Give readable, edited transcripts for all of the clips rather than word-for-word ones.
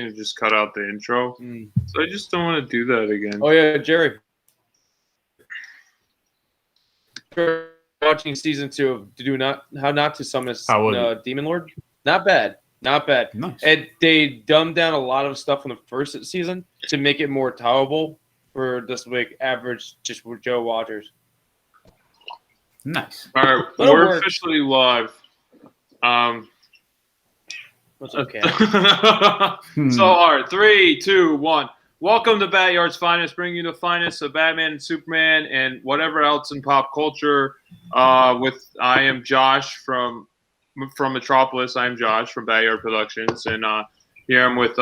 and just cut out the intro. So I just don't want to do that again. Oh yeah, Jerry. Watching season 2 of How Not to Summon a Demon Lord. Not bad. Nice. And they dumbed down a lot of stuff from the first season to make it more tolerable for this like average just Joe watchers. Nice. All right, we're officially live. That's okay. So, all right, 3, 2, 1. Welcome to BatYard's Finest, bringing you the finest of Batman and Superman and whatever else in pop culture. I am Josh from Metropolis. I am Josh from BatYard Productions, and here I'm with 2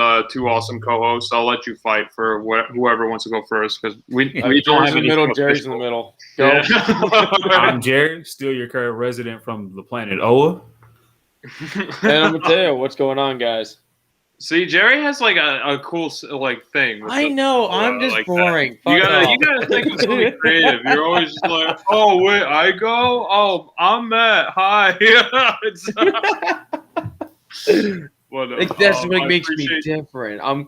awesome co-hosts. I'll let you fight for whoever wants to go first because we don't have any. Jerry's in the middle. Go. Yeah. I'm Jerry, still your current resident from the planet Oa. And I'm Mateo. What's going on, guys? See, Jerry has like a cool like thing. I know. I'm just like boring. You gotta think of something creative. You're always just like, oh wait, I go. Oh, I'm Matt. Hi. That's what makes me different. I'm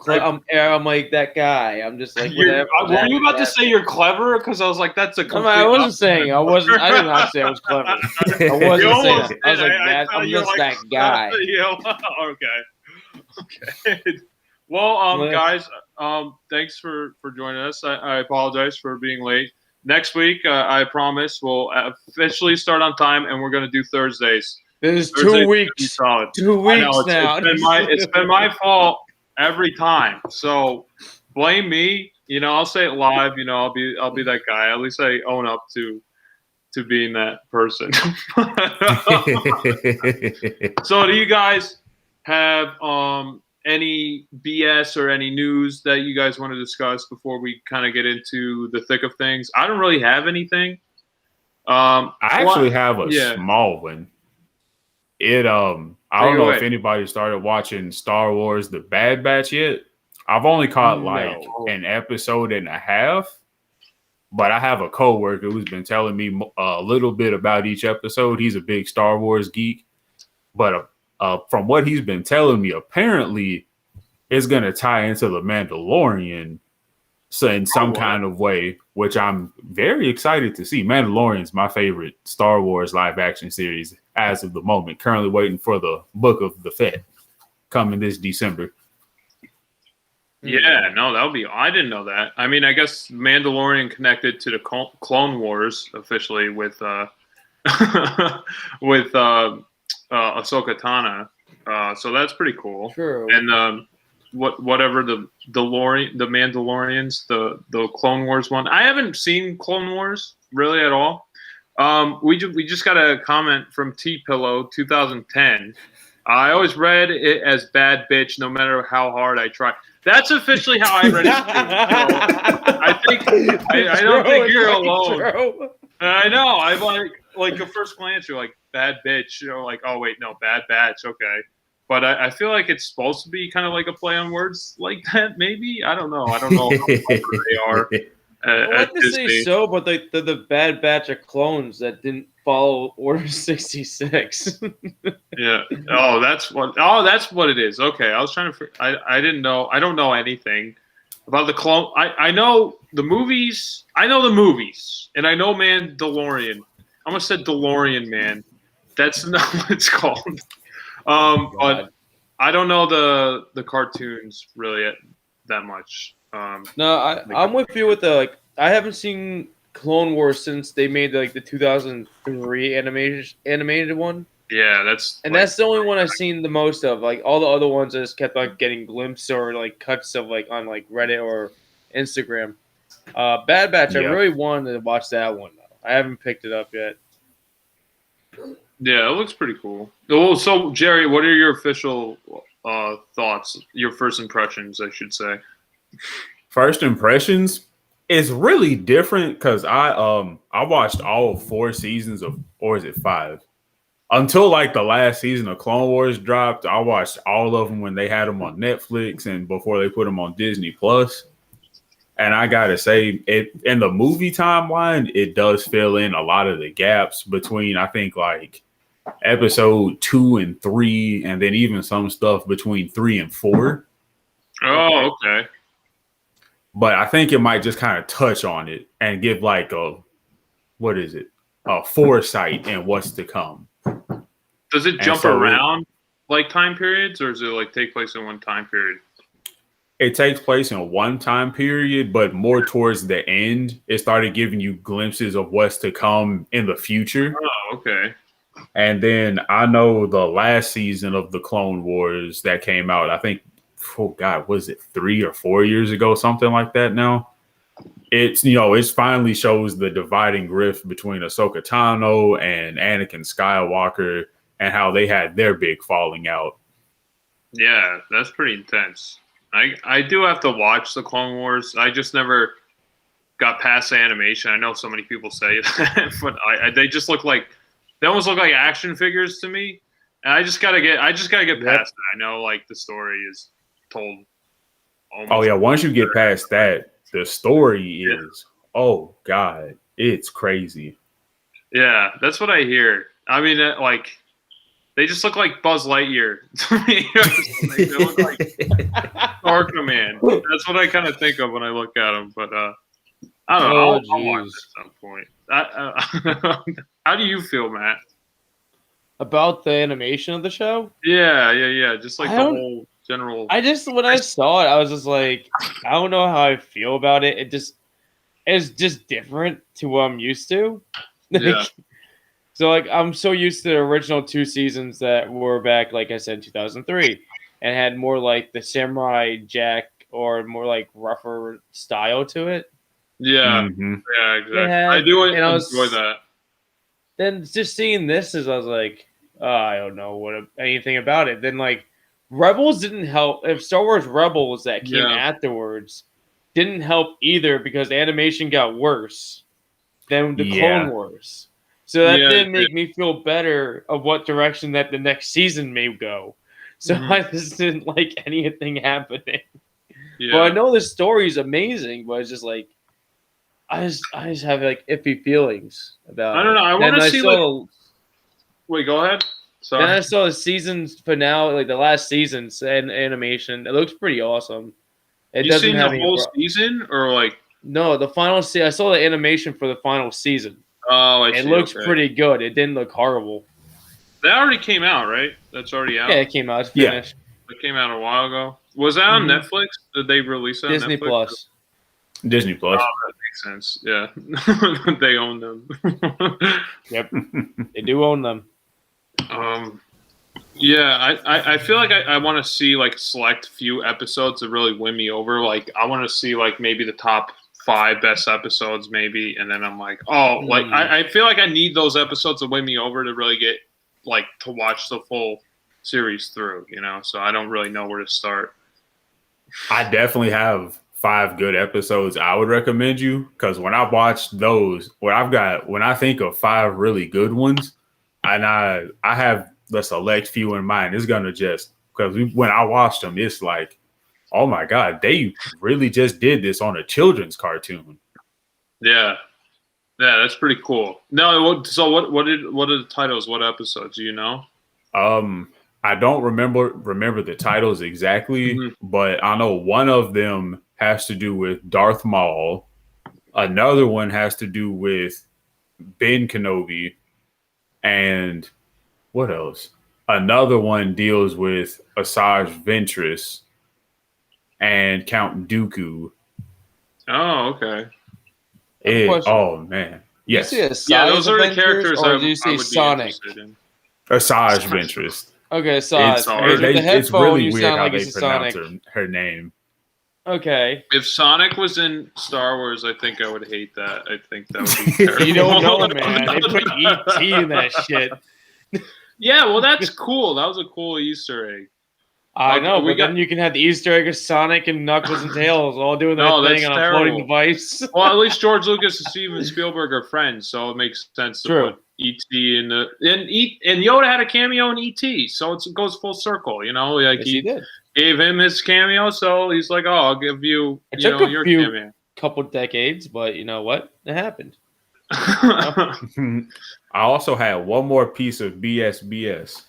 like that guy. I'm just like. Were you about to say you're clever? Because I was like, that's a. I wasn't saying. I wasn't. I did not say I was clever. I wasn't saying that. I was like, Matt, I'm just that guy. Okay. Well, guys, thanks for joining us. I apologize for being late. Next week, I promise we'll officially start on time, and we're going to do Thursdays. This is 2 weeks. 2 weeks now. It's been my fault every time. So blame me. I'll say it live. I'll be that guy. At least I own up to being that person. So do you guys have any BS or any news that you guys want to discuss before we kind of get into the thick of things? I don't really have anything. I actually have a small one. I don't know if anybody started watching Star Wars The Bad Batch yet. I've only caught an episode and a half, but I have a coworker who's been telling me a little bit about each episode. He's a big Star Wars geek, but from what he's been telling me, apparently it's going to tie into The Mandalorian in some kind of way, which I'm very excited to see. Mandalorian's my favorite Star Wars live action series as of the moment. Currently waiting for the Book of the Fett coming this December. Yeah, no, that would be. I didn't know that. I mean, I guess Mandalorian connected to the Clone Wars officially with Ahsoka Tano. So that's pretty cool. True. And whatever the Mandalorians, the Clone Wars one. I haven't seen Clone Wars really at all. We just got a comment from T Pillow 2010. I always read it as bad bitch, no matter how hard I try. That's officially how I read it. I don't think you're alone. True. I know. I like at first glance, you're like bad bitch. Like, oh wait, no, bad batch. Okay. But I feel like it's supposed to be kind of like a play on words like that, maybe. I don't know. I don't know how clever they are. I'd like to say so, but the Bad Batch of clones that didn't follow Order 66. Yeah. Oh, that's what it is. Okay. I was trying to. I didn't know. I don't know anything about the clone. I know the movies. And I know Mandalorian. I almost said DeLorean, man. That's not what it's called. But I don't know the cartoons really that much. No, I'm with you with I haven't seen Clone Wars since they made the 2003 animated one. Yeah, that's the only one I've seen the most of. Like all the other ones, I just kept getting glimpses or cuts of on Reddit or Instagram. Bad Batch, I really wanted to watch that one though. I haven't picked it up yet. Yeah, it looks pretty cool. Oh, so Jerry, what are your official thoughts? Your first impressions, I should say. First impressions is really different because I watched all 4 seasons of, or is it 5? Until the last season of Clone Wars dropped, I watched all of them when they had them on Netflix and before they put them on Disney Plus. And I gotta say, in the movie timeline, it does fill in a lot of the gaps between, I think, episode 2 and 3, and then even some stuff between 3 and 4. Oh, okay. But I think it might just kind of touch on it and give like a foresight in what's to come. Does it jump around like time periods, or does it like take place in one time period? It takes place in one time period, but more towards the end, it started giving you glimpses of what's to come in the future. Oh, okay. And then I know the last season of the Clone Wars that came out, I think, was it 3 or 4 years ago, something like that now? It finally shows the dividing rift between Ahsoka Tano and Anakin Skywalker and how they had their big falling out. Yeah, that's pretty intense. I do have to watch the Clone Wars. I just never got past the animation. I know so many people say that, but they just look like they almost look like action figures to me. And I just gotta get past it. I know like the story is told. Once you get past that, the story is God, it's crazy. Yeah, that's what I hear. I mean, like. They just look like Buzz Lightyear to me. They look like Star Command. That's what I kind of think of when I look at them. But I don't know. I'll watch at some point. How do you feel, Matt? About the animation of the show? Yeah. Just like the whole general. When I saw it, I was just like, I don't know how I feel about it. It's just different to what I'm used to. Yeah. So, like, I'm so used to the original 2 seasons that were back, like I said, 2003, and had more like the Samurai Jack or more like rougher style to it. Yeah, yeah, exactly. I do enjoy that. Then just seeing this, I was like, I don't know anything about it. Then like Rebels didn't help. If Star Wars Rebels that came afterwards didn't help either because the animation got worse than the Clone Wars. So that didn't make me feel better of what direction that the next season may go. So I just didn't like anything happening. Yeah. But I know the story is amazing, but it's just like I just have like iffy feelings about it. I don't know. I want to see wait, go ahead. Sorry. Then I saw the season's finale, like the last season's animation. It looks pretty awesome. You seen the whole season or like no, the final season. I saw the animation for the final season. Oh, I see. It looks pretty good. It didn't look horrible. That already came out, right? That's already out. Yeah, it came out. It's finished. It came out a while ago. Was that on Netflix? Did they release it on Disney Netflix? Plus. Disney Plus. Oh, that makes sense. Yeah, they own them. Yep, they do own them. Yeah, I feel like I want to see like select few episodes that really win me over. Like I want to see like maybe the top 5 best episodes maybe, and then I'm like, like I feel like I need those episodes to win me over to really get like to watch the full series through, so I don't really know where to start. I definitely have 5 good episodes I would recommend you, because when I watch those, when I think of 5 really good ones, and I have the select few in mind, it's gonna just because when I watched them, it's like, oh my God, they really just did this on a children's cartoon. Yeah, that's pretty cool. No, so what are the titles? What episodes? Do you know? I don't remember the titles exactly, but I know one of them has to do with Darth Maul. Another one has to do with Ben Kenobi, and what else? Another one deals with Asajj Ventress and Count Dooku. Oh, okay. Oh man, yes. Those are the characters I would be interested in. Asajj Ventress. Okay, Asajj. It's really weird how they pronounce her name. Okay. If Sonic was in Star Wars, I think I would hate that. I think that would be terrible. You don't know, man. They put E.T. in that shit. Yeah, well, that's cool. That was a cool Easter egg. I know, but then you can have the Easter egg of Sonic and Knuckles and Tails all doing their thing on a floating device. Well, at least George Lucas and Steven Spielberg are friends, so it makes sense to put E.T. in the and Yoda had a cameo in E.T., so it goes full circle, Like he did. Gave him his cameo, so he's like, "Oh, I'll give you, your cameo." Couple decades, but you know what? It happened. I also had one more piece of BS.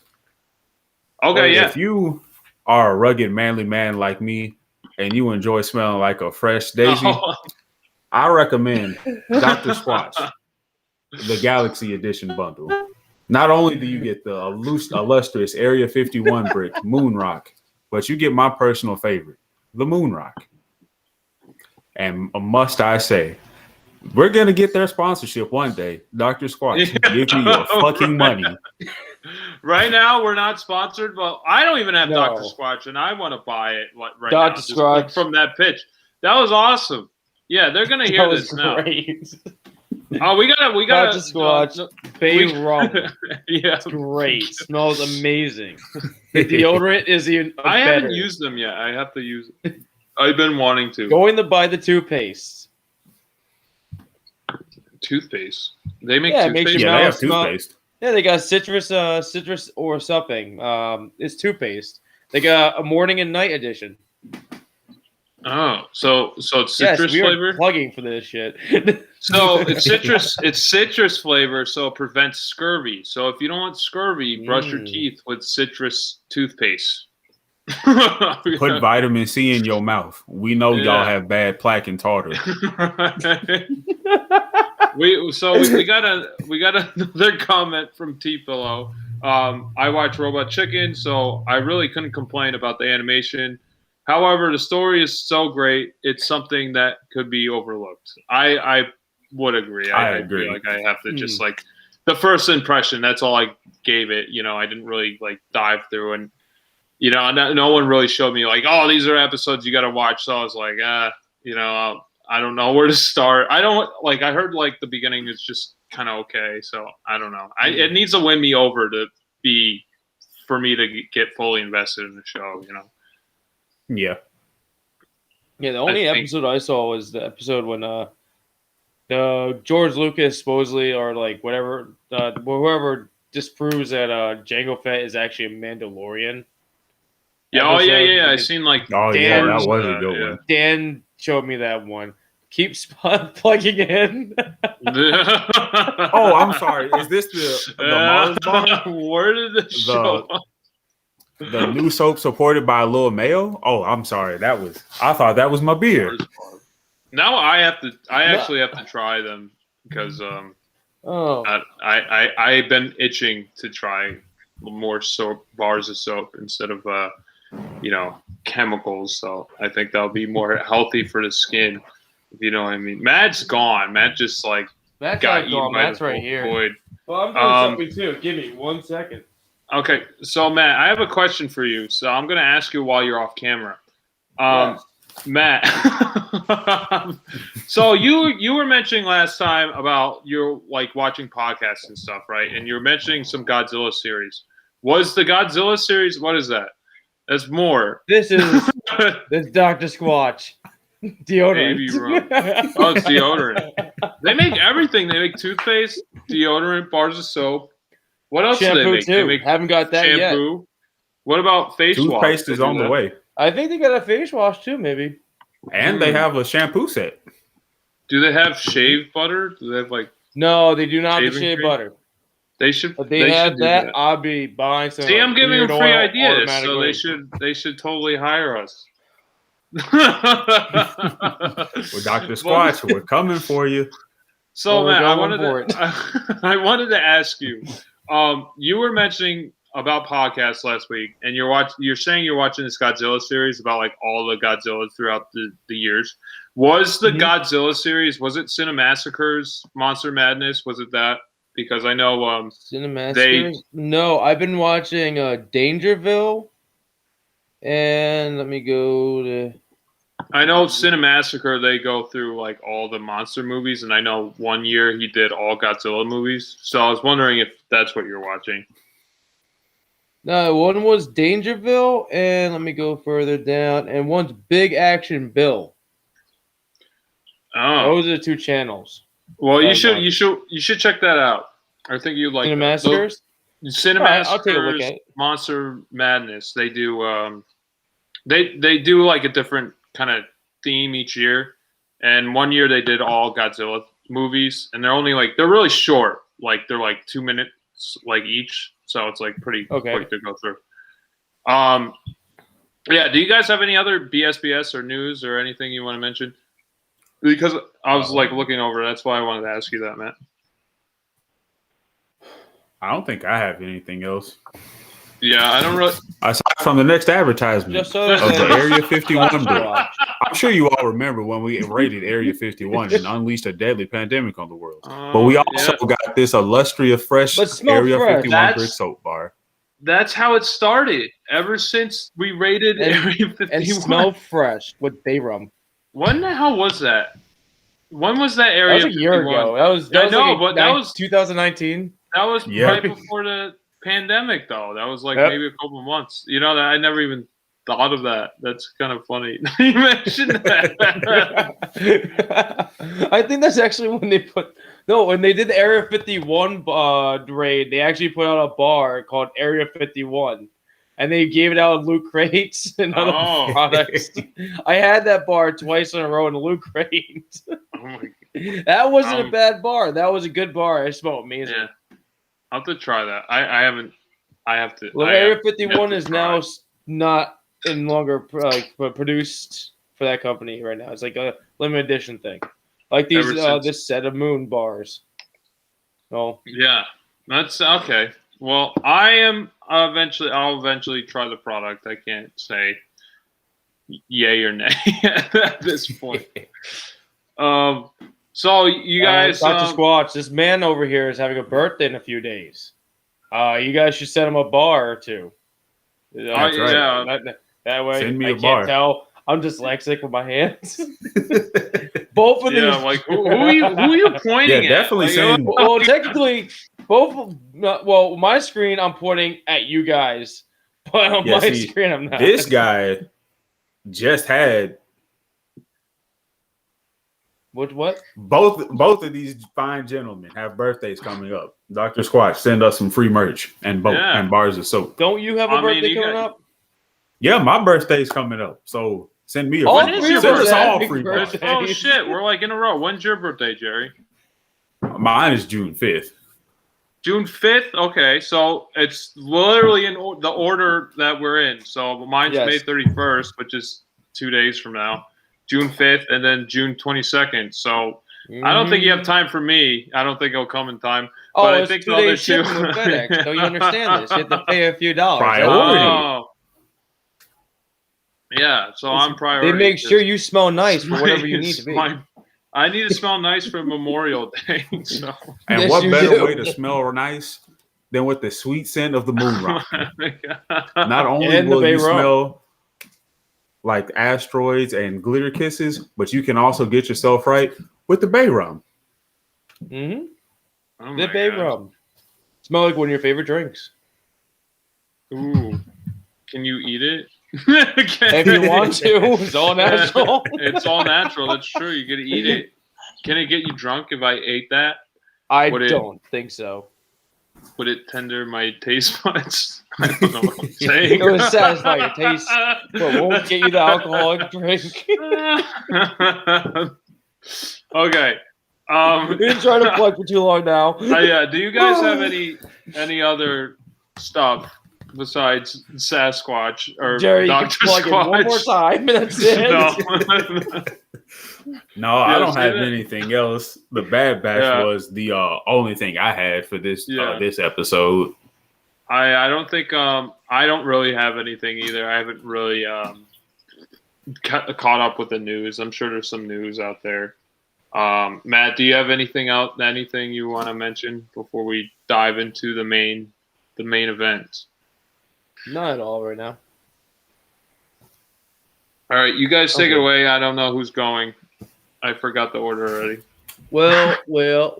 Okay, If you are a rugged, manly man like me, and you enjoy smelling like a fresh daisy, I recommend Dr. Squatch, the Galaxy Edition bundle. Not only do you get the illustrious Area 51 brick, Moon Rock, but you get my personal favorite, the Moon Rock. And must I say, we're going to get their sponsorship one day. Dr. Squatch, give me your fucking money. Right now, we're not sponsored, but I don't even have Dr. Squatch, and I want to buy it right now. Dr. Squatch. From that pitch. That was awesome. Yeah, they're going to hear this great. Now. Oh, we got Dr. Squatch. Bay rum. Yeah. It's great. Smells amazing. The deodorant is even better. I haven't used them yet. I have to use it. I've been wanting to. Going to buy the toothpaste. Toothpaste. They make toothpaste. It makes they have toothpaste. Yeah, they got citrus or something. It's toothpaste. They got a morning and night edition. Oh, so it's citrus flavor. Plugging for this shit. So it's citrus flavor, so it prevents scurvy. So if you don't want scurvy, brush your teeth with citrus toothpaste. Put vitamin C in your mouth. We know y'all have bad plaque and tartar. we got another comment from T Pillow. I watch Robot Chicken, so I really couldn't complain about the animation. However, the story is so great, it's something that could be overlooked. I would agree. I agree. Feel like I have to just like the first impression. That's all I gave it. I didn't really like dive through, and no one really showed me like, oh, these are episodes you got to watch. So I was like, I don't know where to start. I heard like the beginning is just kind of okay. So I don't know. It needs to win me over for me to get fully invested in the show. Yeah. Yeah, the only episode I saw was the episode when George Lucas supposedly, or like whatever, whoever disproves that Jango Fett is actually a Mandalorian. Yeah, yeah. I seen like. Oh yeah, that was a good one. Dan showed me that one. Keep plugging in. Oh, I'm sorry. Is this the Mars bar? Where did this show? The new soap supported by Lil Mayo? Oh, I'm sorry. I thought that was my beer. Now I actually have to try them because I've been itching to try more bars of soap instead of chemicals. So I think that'll be more healthy for the skin. If you know what I mean. Matt's gone. Matt just like Matt's got eaten by Matt's right here. void. Well, I'm doing something too. Give me 1 second. Okay, so Matt, I have a question for you. So I'm going to ask you while you're off camera. Yes. Matt, so you were mentioning last time about you're like watching podcasts and stuff, right? And you were mentioning some Godzilla series. Was the Godzilla series? What is that? That's more. This is Dr. Squatch. Deodorant. Baby rum. Oh, it's deodorant. They make everything. They make toothpaste, deodorant, bars of soap. What else shampoo do they make? Too. They make haven't got that shampoo. Yet. What about face wash? Toothpaste is on the way. I think they got a face wash too, maybe. And they have a shampoo set. Do they have shave butter? Do they have like? No, they do not have shave butter. They should. If they had that, I'll be buying some. See, I'm giving them free ideas, so they should totally hire us. Well, Dr. Squatch, we're coming for you. So, Matt, I wanted to ask you. You were mentioning about podcasts last week, and you're saying you're watching this Godzilla series about like all the Godzillas throughout the years. Was the Godzilla series, was it Cinemassacres, Monster Madness? Was it that? Because I know Cinemassacres? No, I've been watching Dangerville, and let me go to. I know Cinemassacre, they go through like all the monster movies, and I know one year he did all Godzilla movies. So I was wondering if that's what you're watching. No, one was Dangerville, and let me go further down, and one's Big Action Bill. Oh, those are the two channels. Well, you should check that out. I think you'd like Cinemassacres. Cinemassacres. I'll take a look at it. Monster Madness. They do they do like a different kind of theme each year, and one year they did all Godzilla movies, and they're really short, like they're like 2 minutes like each, so it's like pretty quick to go through. Yeah. Do you guys have any other BSBS or news or anything you want to mention? Because I was looking over. That's why I wanted to ask you that, Matt. I don't think I have anything else. Yeah, I don't really. Aside from the next advertisement of the Area 51 book. I'm sure you all remember when we raided Area 51 and unleashed a deadly pandemic on the world. But we also got this illustrious fresh Area 51 brick soap bar. That's how it started. Ever since we raided Area 51. And smell fresh with bay rum. When the hell was that? When was that Area 51? That was a year ago. That was 2019. That was right before the pandemic, though. That was maybe a couple of months. You know, I never even thought of that. That's kind of funny. You mentioned that. I think that's actually when they when they did the Area 51 raid, they actually put out a bar called Area 51. And they gave it out in loot crates and other products. I had that bar twice in a row in a loot crate. That wasn't a bad bar. That was a good bar. It smelled amazing. Yeah. I'll have to try that. I haven't. I have to. Well, Area 51 is now not any longer produced for that company right now. It's like a limited edition thing, like these this set of moon bars. Oh yeah, that's okay. Well, I'll eventually try the product. I can't say yay or nay at this point. So you guys, Dr. Squatch, this man over here is having a birthday in a few days. You guys should send him a bar or two. That's right. Yeah, that way send me I a bar. Can't tell. I'm dyslexic with my hands. Both of these. Yeah, like who are you pointing at? Definitely send. Well, technically, well, my screen I'm pointing at you guys, but on my screen I'm not. This guy just had. What? Both of these fine gentlemen have birthdays coming up. Dr. Squatch, send us some free merch and bars of soap. Don't you have a birthday coming up? Yeah, my birthday's coming up. So send me a free send us all free bars. Oh shit, we're in a row. When's your birthday, Jerry? Mine is June 5th. June 5th? Okay, so it's literally in the order that we're in. So mine's May 31st, which is 2 days from now. June 5th, and then June 22nd. So I don't think you have time for me. I don't think it'll come in time. But I think the other two. FedEx. Don't you understand this? You have to pay a few dollars. Priority. Yeah, so I'm priority. They make sure you smell nice for whatever you need to be. I need to smell nice for Memorial Day. So. And what better way to smell nice than with the sweet scent of the moon rock? Not only will you smell like asteroids and glitter kisses, but you can also get yourself right with the bay rum. Mm-hmm. The bay rum. Smell like one of your favorite drinks. Ooh. Can you eat it? If you want to. It's all natural. It's all natural. That's true. You get to eat it. Can it get you drunk if I ate that? I don't think so. Would it tender my taste buds? I don't know what I'm saying. It would satisfy your taste, but won't get you the alcoholic drink. Okay. We've been trying to plug for too long now. Yeah. Do you guys have any other stuff besides Sasquatch or Jerry, Dr. you can plug Squatch? it one more time. That's it. No, I don't have anything else. The Bad Batch was the only thing I had for this this episode. I don't think I don't really have anything either. I haven't really caught up with the news. I'm sure there's some news out there. Matt, do you have anything you want to mention before we dive into the main event? Not at all right now. All right, you guys take it away. I don't know who's going. I forgot the order already. Well. We're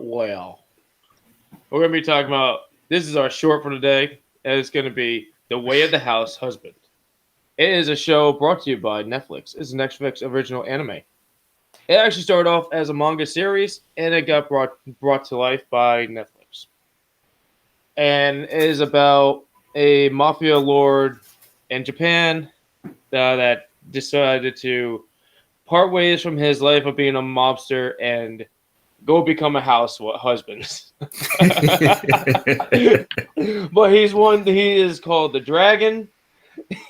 going to be talking about, this is our short for today, and it's going to be The Way of the Househusband. It is a show brought to you by Netflix. It's a Netflix original anime. It actually started off as a manga series, and it got brought to life by Netflix. And it is about a mafia lord in Japan that decided to part ways from his life of being a mobster and go become a husband. But he is called the Dragon,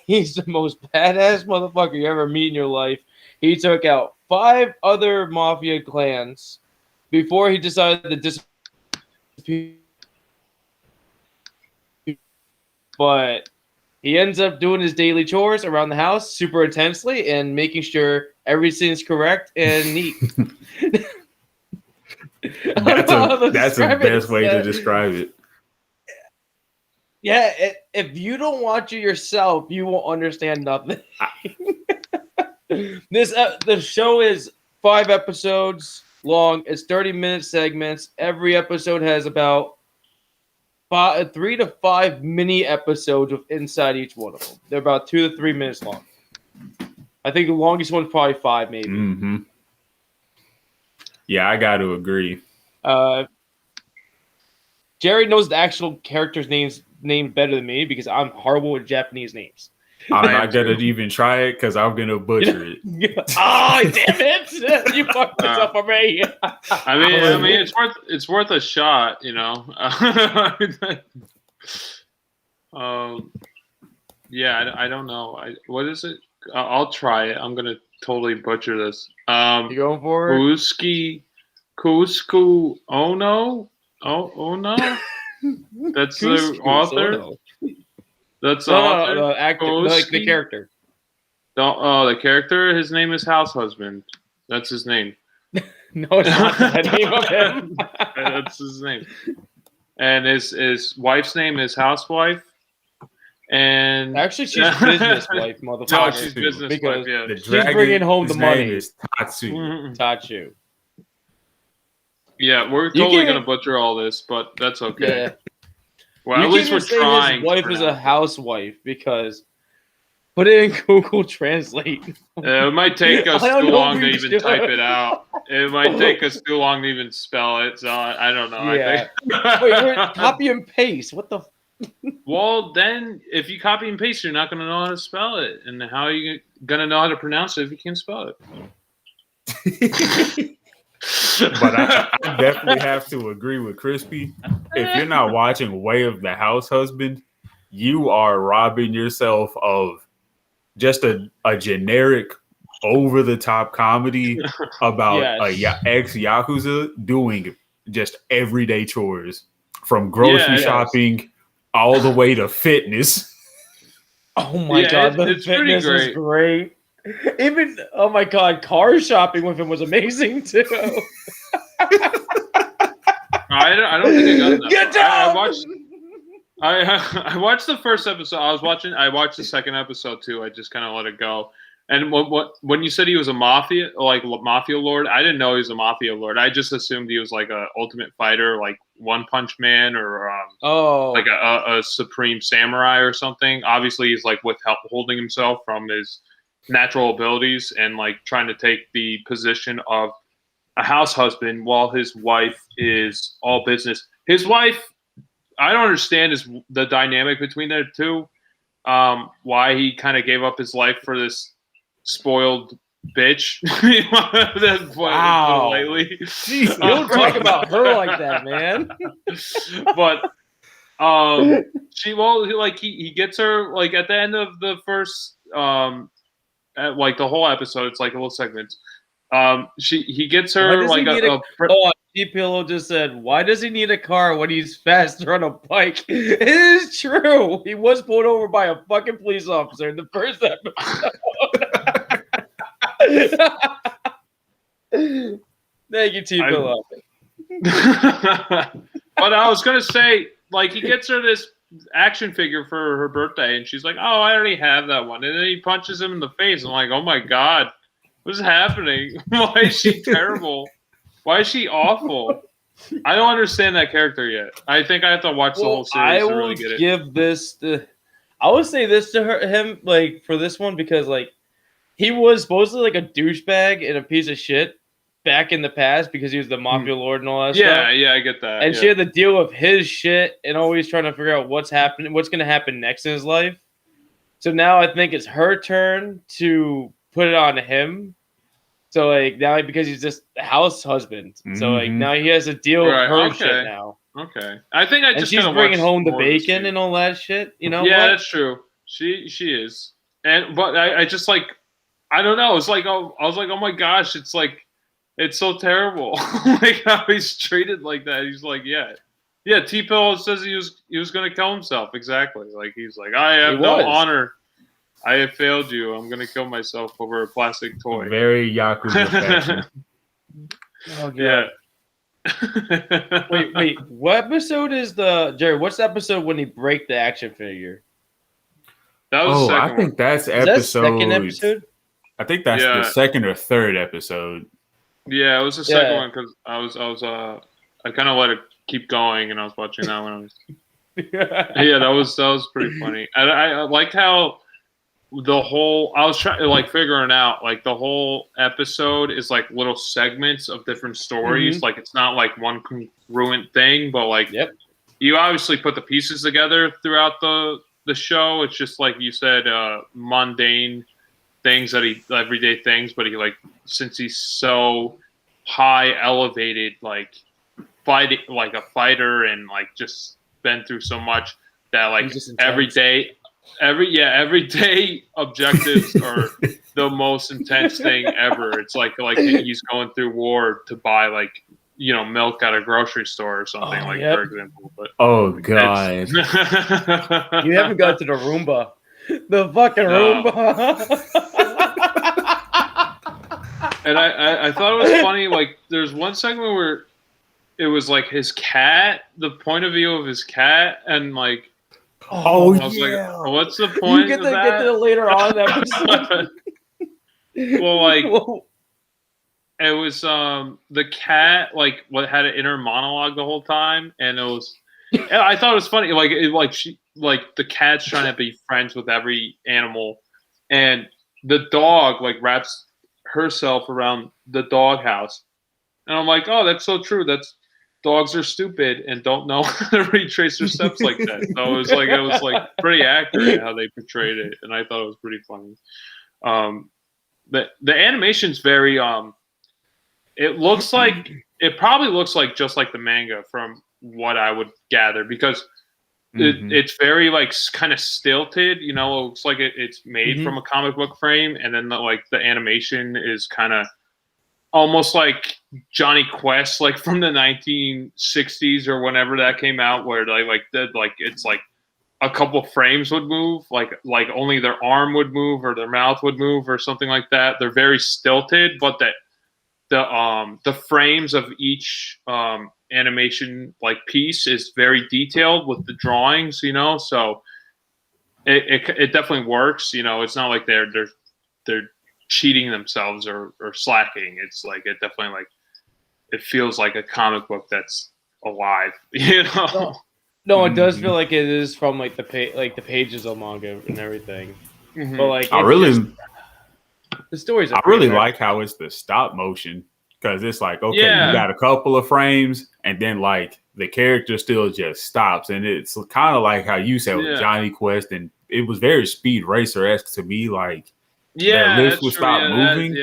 He's the most badass motherfucker you ever meet in your life. He took out 5 other mafia clans before he decided to disappear. But he ends up doing his daily chores around the house super intensely and making sure everything's correct and neat. That's the best way to describe it. Yeah, if you don't watch it yourself, you won't understand nothing. The show is 5 episodes long. It's 30-minute segments. Every episode has about 3 to 5 mini episodes with inside each one of them. They're about 2 to 3 minutes long. I think the longest one's probably 5, maybe. Mm-hmm. Yeah, I got to agree. Jerry knows the actual characters' names better than me because I'm horrible with Japanese names. I'm not gonna even try it because I'm gonna butcher it. Oh, damn it! You fucked this up for me. I mean, it's worth a shot, you know. Yeah, I don't know. What is it? I'll try it. I'm gonna totally butcher this. You going for it? Kousuke Oono. Oh no, that's the author. Oono. That's the author. No, the actor, like the character. The character. His name is Househusband. That's his name. No, it's not the name of him. That's his name. And his wife's name is Housewife. And actually, she's business wife, motherfucker. No, she's business because wife. Yeah, she's bringing home the money. Is Tatsu. Yeah, we're totally gonna butcher all this, but that's okay. Yeah. Well, at least we're trying. His wife is a housewife because put it in Google Translate. It might take us too long to even type it out. It might take us too long to even spell it. So I don't know. Yeah. Wait, copy and paste. What the? Well, then if you copy and paste, you're not gonna know how to spell it, and how are you gonna know how to pronounce it if you can't spell it? But I definitely have to agree with Crispy. If you're not watching Way of the Househusband, you are robbing yourself of just a generic, over-the-top comedy about a ex-yakuza doing just everyday chores, from grocery shopping all the way to fitness. Oh my god, the fitness is great. Even, oh my god, car shopping with him was amazing too. I don't think I got that. Get down! I watched the first episode. I watched the second episode too. I just kind of let it go. And when you said he was a mafia lord, I didn't know he was a mafia lord. I just assumed he was like a ultimate fighter, like One Punch Man, or like a supreme samurai or something. Obviously, he's like withholding himself from his natural abilities and like trying to take the position of a house husband while his wife is all business. His wife, I don't understand the dynamic between the two. Why he kind of gave up his life for this spoiled bitch. Wow. Lately. Jeez, you don't talk about her like that, man. But he gets her like at the end of the first like the whole episode. It's like a little segment. He gets her like G-Pillow just said, why does he need a car when he's faster on a bike? It is true. He was pulled over by a fucking police officer in the first episode. Thank you, T-Pillow. But I was going to say, like, he gets her this action figure for her birthday, and she's like, oh, I already have that one. And then he punches him in the face. I'm like, oh my God, what's happening? Why is she terrible? Why is she awful? I don't understand that character yet. I think I have to watch the whole series to really get it. I would say this to him, like, for this one, because, like, he was supposedly like a douchebag and a piece of shit back in the past because he was the mafia lord and all that stuff. Yeah, I get that. And she had to deal with his shit and always trying to figure out what's happening, what's going to happen next in his life. So now I think it's her turn to put it on him. So, like, now because he's just the house husband. Mm-hmm. So, like, now he has to deal with her shit now. Okay. I think and she's bringing home the bacon and all that shit. You know that's true. She is, but I just like, I don't know. It's like, oh, I was like, oh my gosh, it's like, it's so terrible. Like how he's treated like that. He's like, yeah. T-Pill says he was going to kill himself. Exactly. Like he's like, I have no honor. I have failed you. I'm going to kill myself over a plastic toy. Very Yakuza fashion. Oh, yeah. wait. What episode is Jerry? What's the episode when he break the action figure? That was I think that's episode. Second episode. I think that's the second or third episode. Yeah, it was the second one because I kind of let it keep going, and I was watching that one. That was pretty funny. And I liked how the whole, I was trying like figuring out like the whole episode is like little segments of different stories. Like it's not like one congruent thing, but like you obviously put the pieces together throughout the show. It's just like you said, mundane things everyday things, but he like, since he's so high elevated, like fighting like a fighter and like just been through so much that like every day objectives are the most intense thing ever. It's like he's going through war to buy like, you know, milk at a grocery store or something for example. But God, you haven't got to the Roomba. The fucking Roomba. And I thought it was funny, like there's one segment where it was like his cat, the point of view of his cat, and like I was like, what's the point you get to later on episode. Well, like it was the cat like what had an inner monologue the whole time, and it was I thought it was funny, like she like the cat's trying to be friends with every animal, and the dog like wraps herself around the doghouse, and I'm like, oh, that's so true. Dogs are stupid and don't know how to retrace their steps like that. So it was like pretty accurate how they portrayed it, and I thought it was pretty funny. The animation's very it probably looks like just like the manga from what I would gather, because it's very like kind of stilted, you know. It looks like it's made from a comic book frame, and then the animation is kind of almost like Johnny Quest, like from the 1960s or whenever that came out, where it's like a couple frames would move, like only their arm would move or their mouth would move or something like that. They're very stilted, but the frames of each animation like piece is very detailed with the drawings, you know. So it definitely works, you know. It's not like they're cheating themselves or slacking. It's like it definitely like it feels like a comic book that's alive, you know. No, it does feel like it is from like the pages of manga and everything. But like the stories. I really like how it's the stop motion, because it's like you got a couple of frames and then like the character still just stops, and it's kind of like how you said with Johnny Quest, and it was very Speed Racer-esque to me, like their lips would stop moving,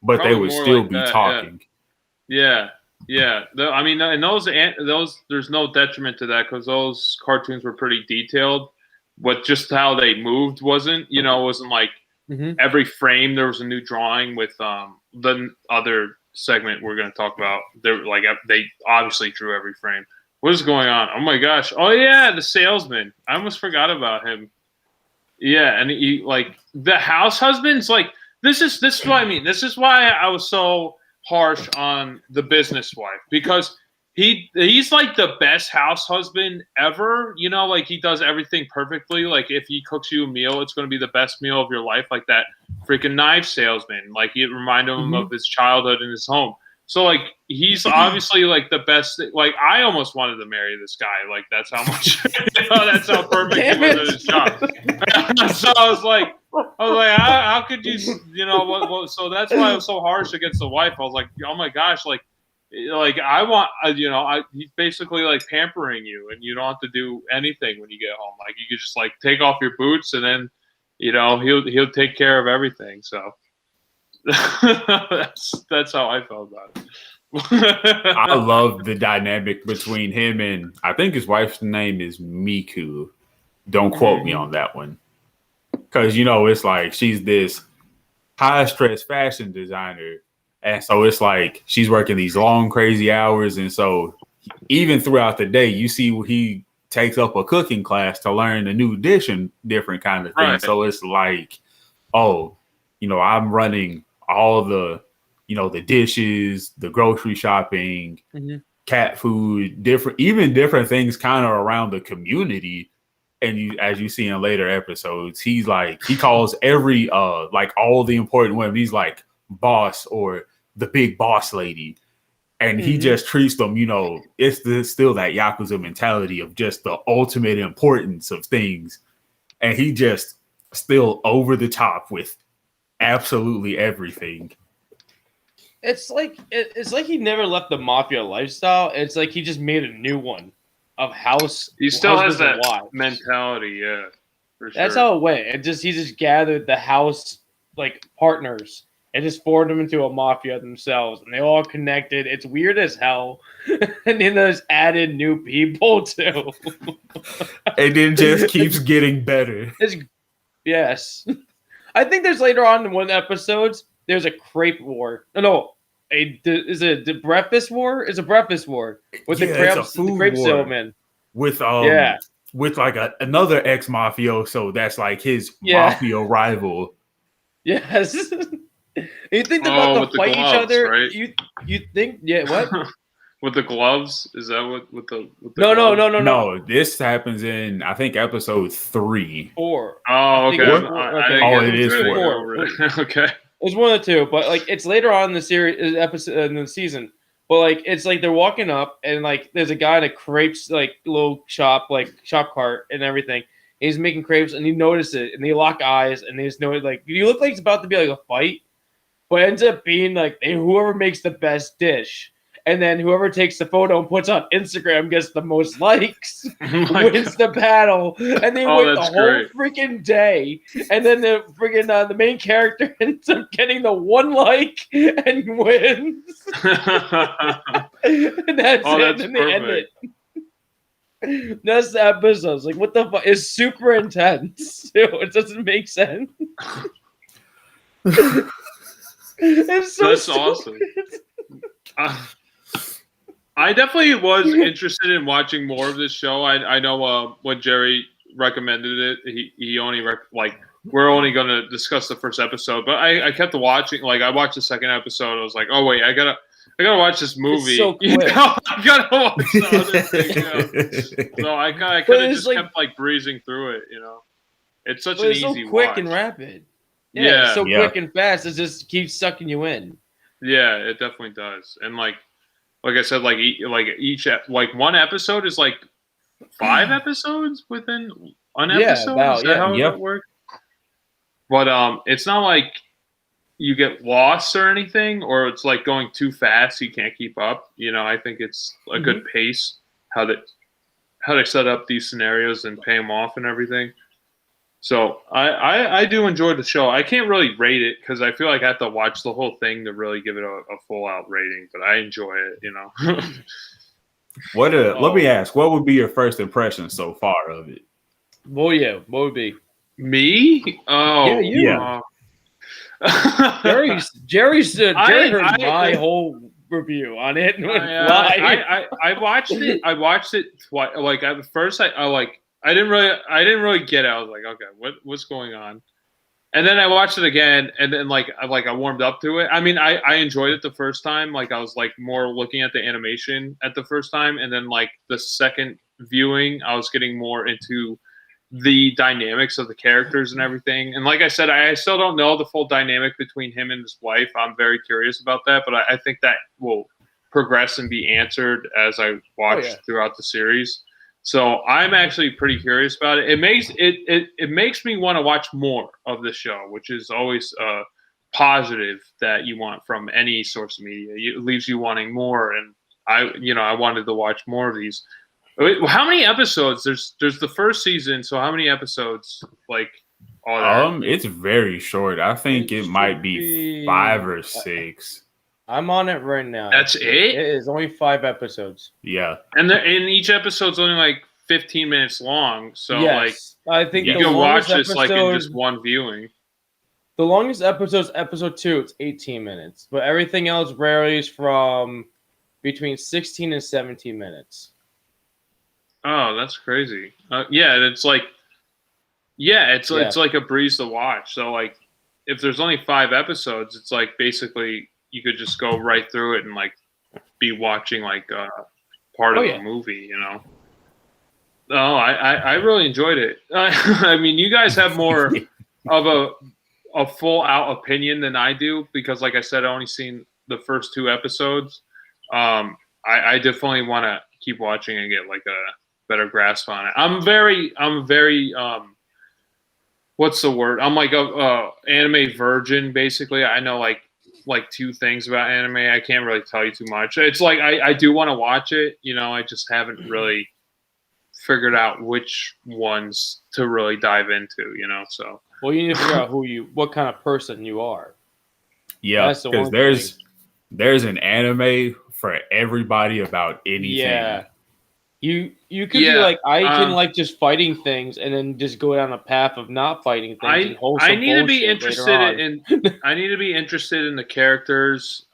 but probably they would still be talking. Yeah. I mean, and those there's no detriment to that, because those cartoons were pretty detailed. But just how they moved wasn't, you know, it wasn't like every frame there was a new drawing. With the other segment we're going to talk about, they obviously drew every frame. What is going on? Oh my gosh! Oh yeah, the salesman. I almost forgot about him. Yeah, and he like the house husband's like this is what I mean. This is why I was so harsh on the business wife, because he's like the best house husband ever, you know, like he does everything perfectly. Like if he cooks you a meal, it's going to be the best meal of your life. Like that freaking knife salesman, like it reminded him of his childhood in his home. So like he's obviously like the best. Like I almost wanted to marry this guy. Like that's how much that's how perfect he was at his job. So I was like, how could you, you know, what? So that's why I was so harsh against the wife. I was like, oh my gosh, like I want, you know, he's basically like pampering you, and you don't have to do anything when you get home. Like you could just like take off your boots, and then, you know, he'll take care of everything. So that's how I felt about it. I love the dynamic between him and I think his wife's name is Miku. Don't quote me on that one. because it's like she's this high stress fashion designer, and so it's like she's working these long, crazy hours, and so even throughout the day, you see he takes up a cooking class to learn a new dish and different kind of things. Right. So it's like, oh, I'm running all the, the dishes, the grocery shopping, cat food, different things kind of around the community. And as you see in later episodes, he calls every like all the important women, he's like boss or the big boss lady. And he just treats them, it's still that Yakuza mentality of just the ultimate importance of things. And he just still over the top with absolutely everything. It's like he never left the mafia lifestyle. It's like he just made a new one of house. He still has that mentality, yeah. For That's how it went. He just gathered the house like partners and just formed them into a mafia themselves, and they all connected. It's weird as hell. And then there's added new people too. And it just keeps getting better. Yes. I think there's later on in one episodes, there's a crepe war. Is it the breakfast war? It's a breakfast war with the crepe salesman. With like another ex-mafioso that's like his mafia rival. Yes. You think they're about to fight each other? Right? You think what? With the gloves? Is that what with the No. This happens in I think episode 3. 4. Oh, okay. It is 4. Okay. It's one of the two, but like it's later on in the series episode in the season. But like it's like they're walking up and like there's a guy in a crepes like little shop cart and everything. He's making crepes and you notice it and they lock eyes and they just know it like you look like it's about to be like a fight. But it ends up being like whoever makes the best dish, and then whoever takes the photo and puts on Instagram gets the most likes, wins the battle, and they win the whole freaking day. And then the freaking the main character ends up getting the 1 like and wins. And that's it. And they end it. That's the episode. It's like, what the fuck? It's super intense. It doesn't make sense. It's so That's awesome. I definitely was interested in watching more of this show. I know when Jerry recommended it, he only we're only going to discuss the first episode, but I kept watching. Like I watched the second episode. I was like, oh wait, I gotta watch this movie. It's so quick. I gotta watch the other thing. So I kind of just kept like breezing through it. It's such an easy quick watch. And rapid. Yeah, it's so quick and fast. It just keeps sucking you in. Yeah, it definitely does. And like I said, each one episode is like 5 episodes within an episode. Is that how it works? But it's not like you get lost or anything, or it's like going too fast you can't keep up. I think it's a good pace how they set up these scenarios and pay them off and everything. So I do enjoy the show. I can't really rate it because I feel like I have to watch the whole thing to really give it a full out rating. But I enjoy it, Let me ask, what would be your first impression so far of it? Well, yeah, what would be me? Oh, yeah. Jerry heard my whole review on it. I watched it. I watched it twice. Like at first, I didn't really get it. I was like, okay, what's going on? And then I watched it again, and then I warmed up to it. I mean, I enjoyed it the first time. Like I was like more looking at the animation at the first time, and then like the second viewing, I was getting more into the dynamics of the characters and everything. And like I said, I still don't know the full dynamic between him and his wife. I'm very curious about that, but I think that will progress and be answered as I watch throughout the series. So I'm actually pretty curious about it. It makes me want to watch more of the show, which is always positive that you want from any source of media. It leaves you wanting more, and I wanted to watch more of these. How many episodes? There's the first season. So how many episodes? It's very short. I think it might be 5 or 6. I'm on it right now. That's it? It is only 5 episodes. Yeah. And each episode's only like 15 minutes long. So yes. like, I think you can watch this like in just one viewing. The longest episode is episode 2. It's 18 minutes, but everything else varies from between 16 and 17 minutes. Oh, that's crazy. Yeah, it's like, it's like a breeze to watch. So like, if there's only 5 episodes, it's like basically you could just go right through it and like be watching like part of the movie, you know. Oh, I really enjoyed it. I mean, you guys have more of a full out opinion than I do because, like I said, I only seen the first 2 episodes. I definitely want to keep watching and get like a better grasp on it. I'm very what's the word? I'm like a anime virgin, basically. I know like 2 things about anime. I can't really tell you too much. It's like I do want to watch it, you know. I just haven't really figured out which ones to really dive into, you know. So well, you need to figure out what kind of person you are. Yeah, because there's an anime for everybody about anything. Yeah. You could be like, I can like just fighting things and then just go down a path of not fighting things. I need to be interested in I need to be interested in the characters.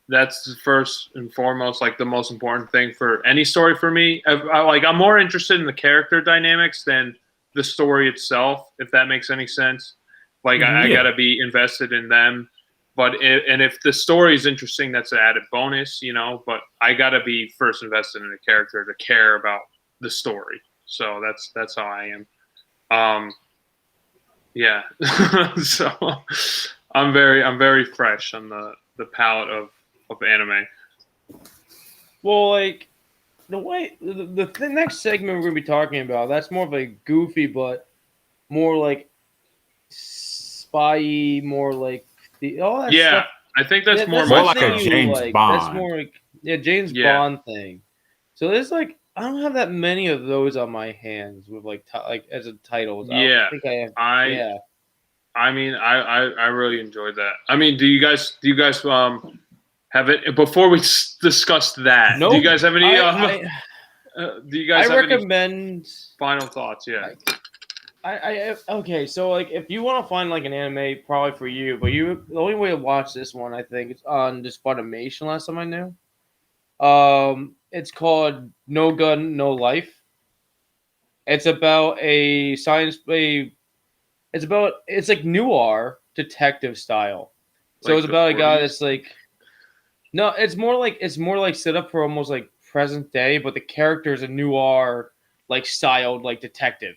That's first and foremost, like the most important thing for any story for me. I'm more interested in the character dynamics than the story itself, if that makes any sense. Like I gotta be invested in them. But if the story is interesting, that's an added bonus, you know. But I gotta be first invested in the character to care about the story. So that's how I am. Yeah. So I'm very fresh on the palette of anime. Well, like the way the next segment we're gonna be talking about, that's more of a goofy, but more like spy, more like all that stuff. I think that's more like a James Bond. That's more like James Bond thing. So there's like I don't have that many of those on my hands with like as a titles. Yeah, I think I have. I mean, I really enjoyed that. I mean, do you guys have it before we discuss that? Nope. Do you guys have any? Do you guys? I recommend any final thoughts. Yeah. Okay, so like if you want to find like an anime, probably for you, but the only way to watch this one, I think, it's on just Funimation. Last time I knew, it's called No Gun, No Life. It's about it's like noir detective style. So like it's about a guy that's like, no, it's more like set up for almost like present day, but the character is a noir like styled like detective.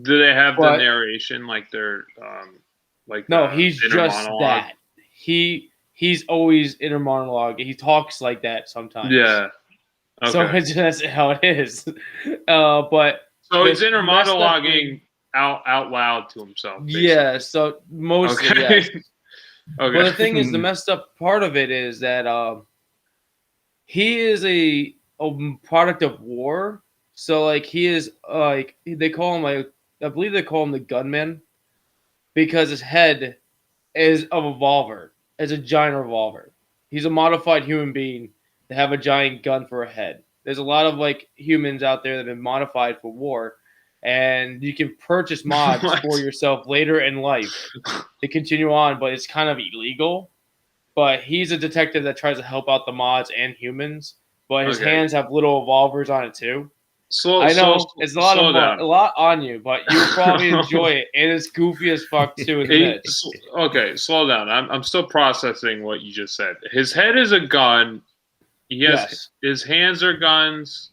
Do they have the narration like they're like no? He's just monologue? That. He's always inner monologue. He talks like that sometimes. Yeah. Okay. So that's how it is. But so he's inner monologuing out loud to himself. Basically. Yeah. So mostly yes. Okay. But the thing is, the messed up part of it is that he is a product of war. So like he is like they call him like. I believe they call him the gunman because his head is a revolver. It's a giant revolver. He's a modified human being to have a giant gun for a head. There's a lot of like humans out there that have been modified for war, and you can purchase mods for yourself later in life to continue on, but it's kind of illegal. But he's a detective that tries to help out the mods and humans, but his hands have little revolvers on it too. I know it's a lot on you, but you'll probably enjoy it, and it's goofy as fuck too. Okay, slow down. I'm still processing what you just said. His head is a gun. He has his hands are guns.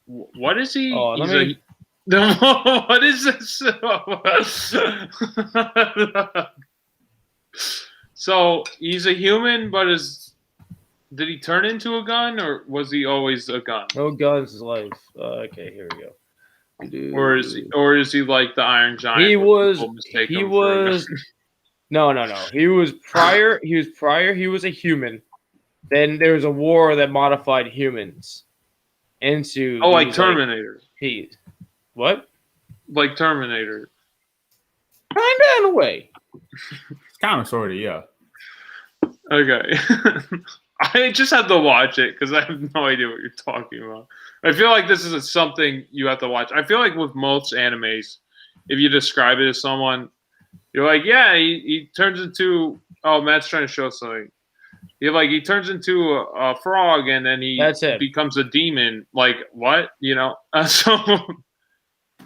What is he? Oh, what is this? So he's a human, but did he turn into a gun, or was he always a gun? No guns is life. Okay, here we go. Or is he like the Iron Giant? He was. No. He was prior. He was a human. Then there was a war that modified humans into. Oh, like Terminator. What? Like Terminator. Kinda in a way. Kind of, sort of, yeah. Okay. I just have to watch it because I have no idea what you're talking about. I feel like this is something you have to watch. I feel like with most animes, if you describe it to someone, you're like, yeah, he turns into. Oh, Matt's trying to show something. He turns into a frog and then he becomes a demon. Like what?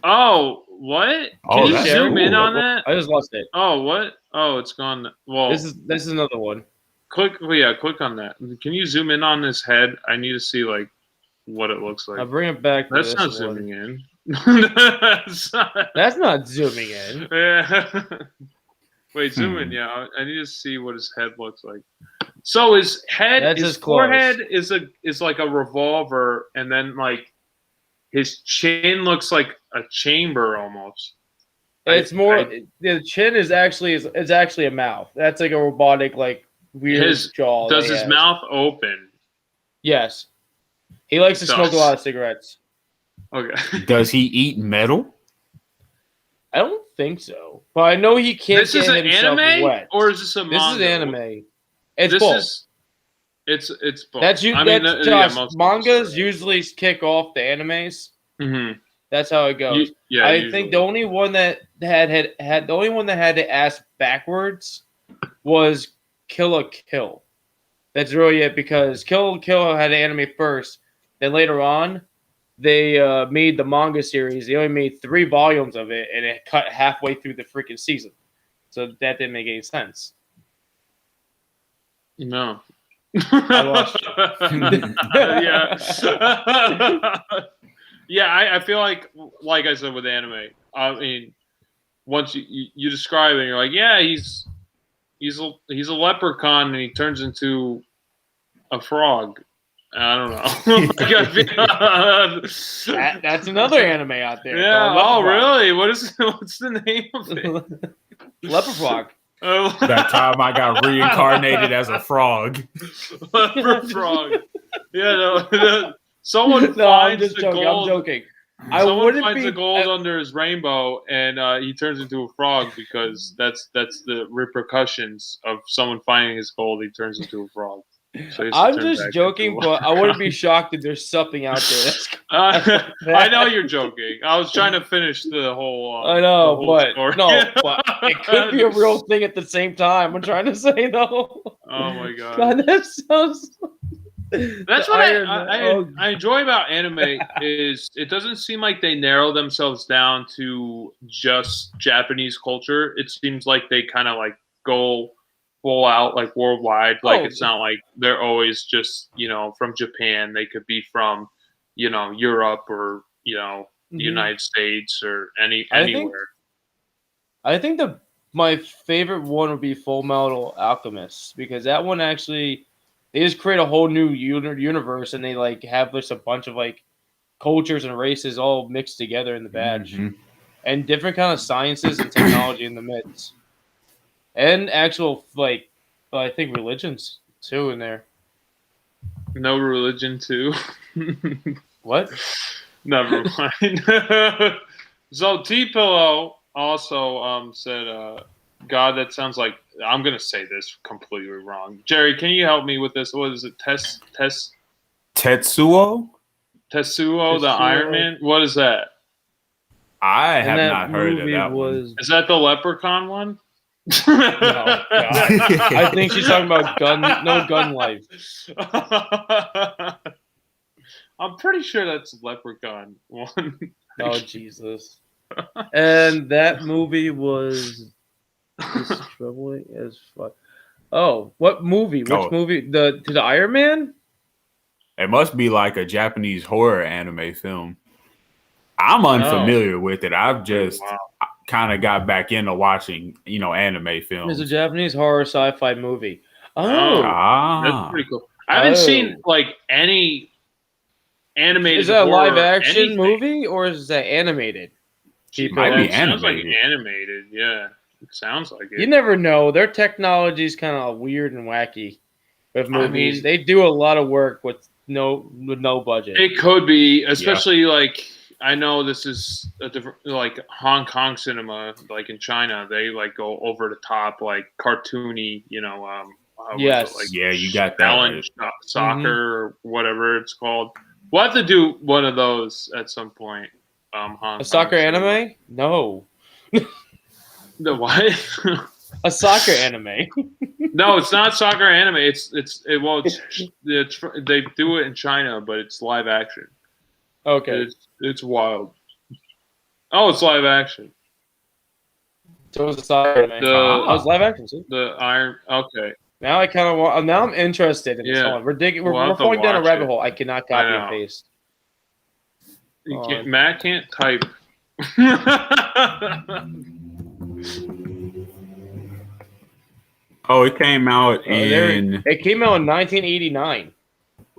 Oh, what? Can you zoom in on that? I just lost it. Oh, what? Oh, it's gone. Well, this is another one. Click on that. Can you zoom in on his head? I need to see like what it looks like. I'll bring it back. That's not zooming in. That's not zooming in. Yeah. Wait, zoom in. Yeah, I need to see what his head looks like. So his head, his forehead is like a revolver, and then like his chin looks like a chamber almost. It's the chin is actually a mouth. That's like a robotic like weird jaw. Does his mouth open? Yes. He likes to smoke a lot of cigarettes. Okay. Does he eat metal? I don't think so, but I know he can't. This is an anime, wet. Or is this a manga? This is anime. It's both. It's both. Mangas usually kick off the animes. Mm-hmm. That's how it goes. I think the only one that had to ask backwards was Kill la Kill. That's really it, because Kill la Kill had an anime first. Then later on, they made the manga series. They only made 3 volumes of it, and it cut halfway through the freaking season. So that didn't make any sense. No. I lost Yeah. I feel like I said with anime, I mean, once you describe it, you're like, yeah, he's a leprechaun and he turns into a frog. I don't know. That's another anime out there. Yeah. Oh, really? What's the name of it? Leper frog. That time I got reincarnated as a frog. Leper frog. Yeah, no. Someone finds the gold. I'm joking. Someone finds the gold under his rainbow, and he turns into a frog because that's the repercussions of someone finding his gold. He turns into a frog. So I'm just joking, but I wouldn't be shocked if there's something out there. I know you're joking. I was trying to finish the whole. I know, but story. No, but it could be a real thing at the same time. I'm trying to say though. Oh my god! God, that sounds. That's what I enjoy about anime is it doesn't seem like they narrow themselves down to just Japanese culture. It seems like they kind of like go full out like worldwide. Like it's not like they're always just from Japan. They could be from Europe or the United States or anywhere. I think my favorite one would be Full Metal Alchemist, because that one actually. They just create a whole new universe, and they like have just a bunch of like cultures and races all mixed together in the badge, and different kind of sciences and technology in the midst, and actual I think religions too in there. No religion too. What? Never mind. So T-Pillow also said, God, that sounds like I'm gonna say this completely wrong. Jerry, can you help me with this? What is it? Tetsuo, the Iron Man. What is that? I have not heard of that one. Is that the Leprechaun one? No, I think she's talking about gun life. I'm pretty sure that's Leprechaun one. Oh Jesus! And that movie was. It's troubling as fuck. Oh, what movie? Which movie? The Iron Man? It must be like a Japanese horror anime film. I'm unfamiliar with it. I've just kind of got back into watching, anime films. It's a Japanese horror sci-fi movie. That's pretty cool. I haven't seen like any animated. Is that a live action movie or is that animated? It might be animated. Sounds like animated, yeah. It sounds like it. You never know. Their technology is kind of weird and wacky with movies. They do a lot of work with no budget. It could be, especially like I know this is a different like Hong Kong cinema, like in China, they like go over the top, like cartoony, Yes. Like, yeah, you got that. Right. Soccer or whatever it's called. We'll have to do one of those at some point. A soccer anime? No. The what? A soccer anime. No, it's not soccer anime. It's they do it in China, but it's live action. Okay. It's wild. Oh, it's live action. So it was a soccer anime. It's live action. See? The Iron. Okay. Now I kind of want. Now I'm interested in this. Yeah. We're falling down a rabbit hole. I cannot copy and paste. Matt can't type. Oh, it came out in. It came out in 1989.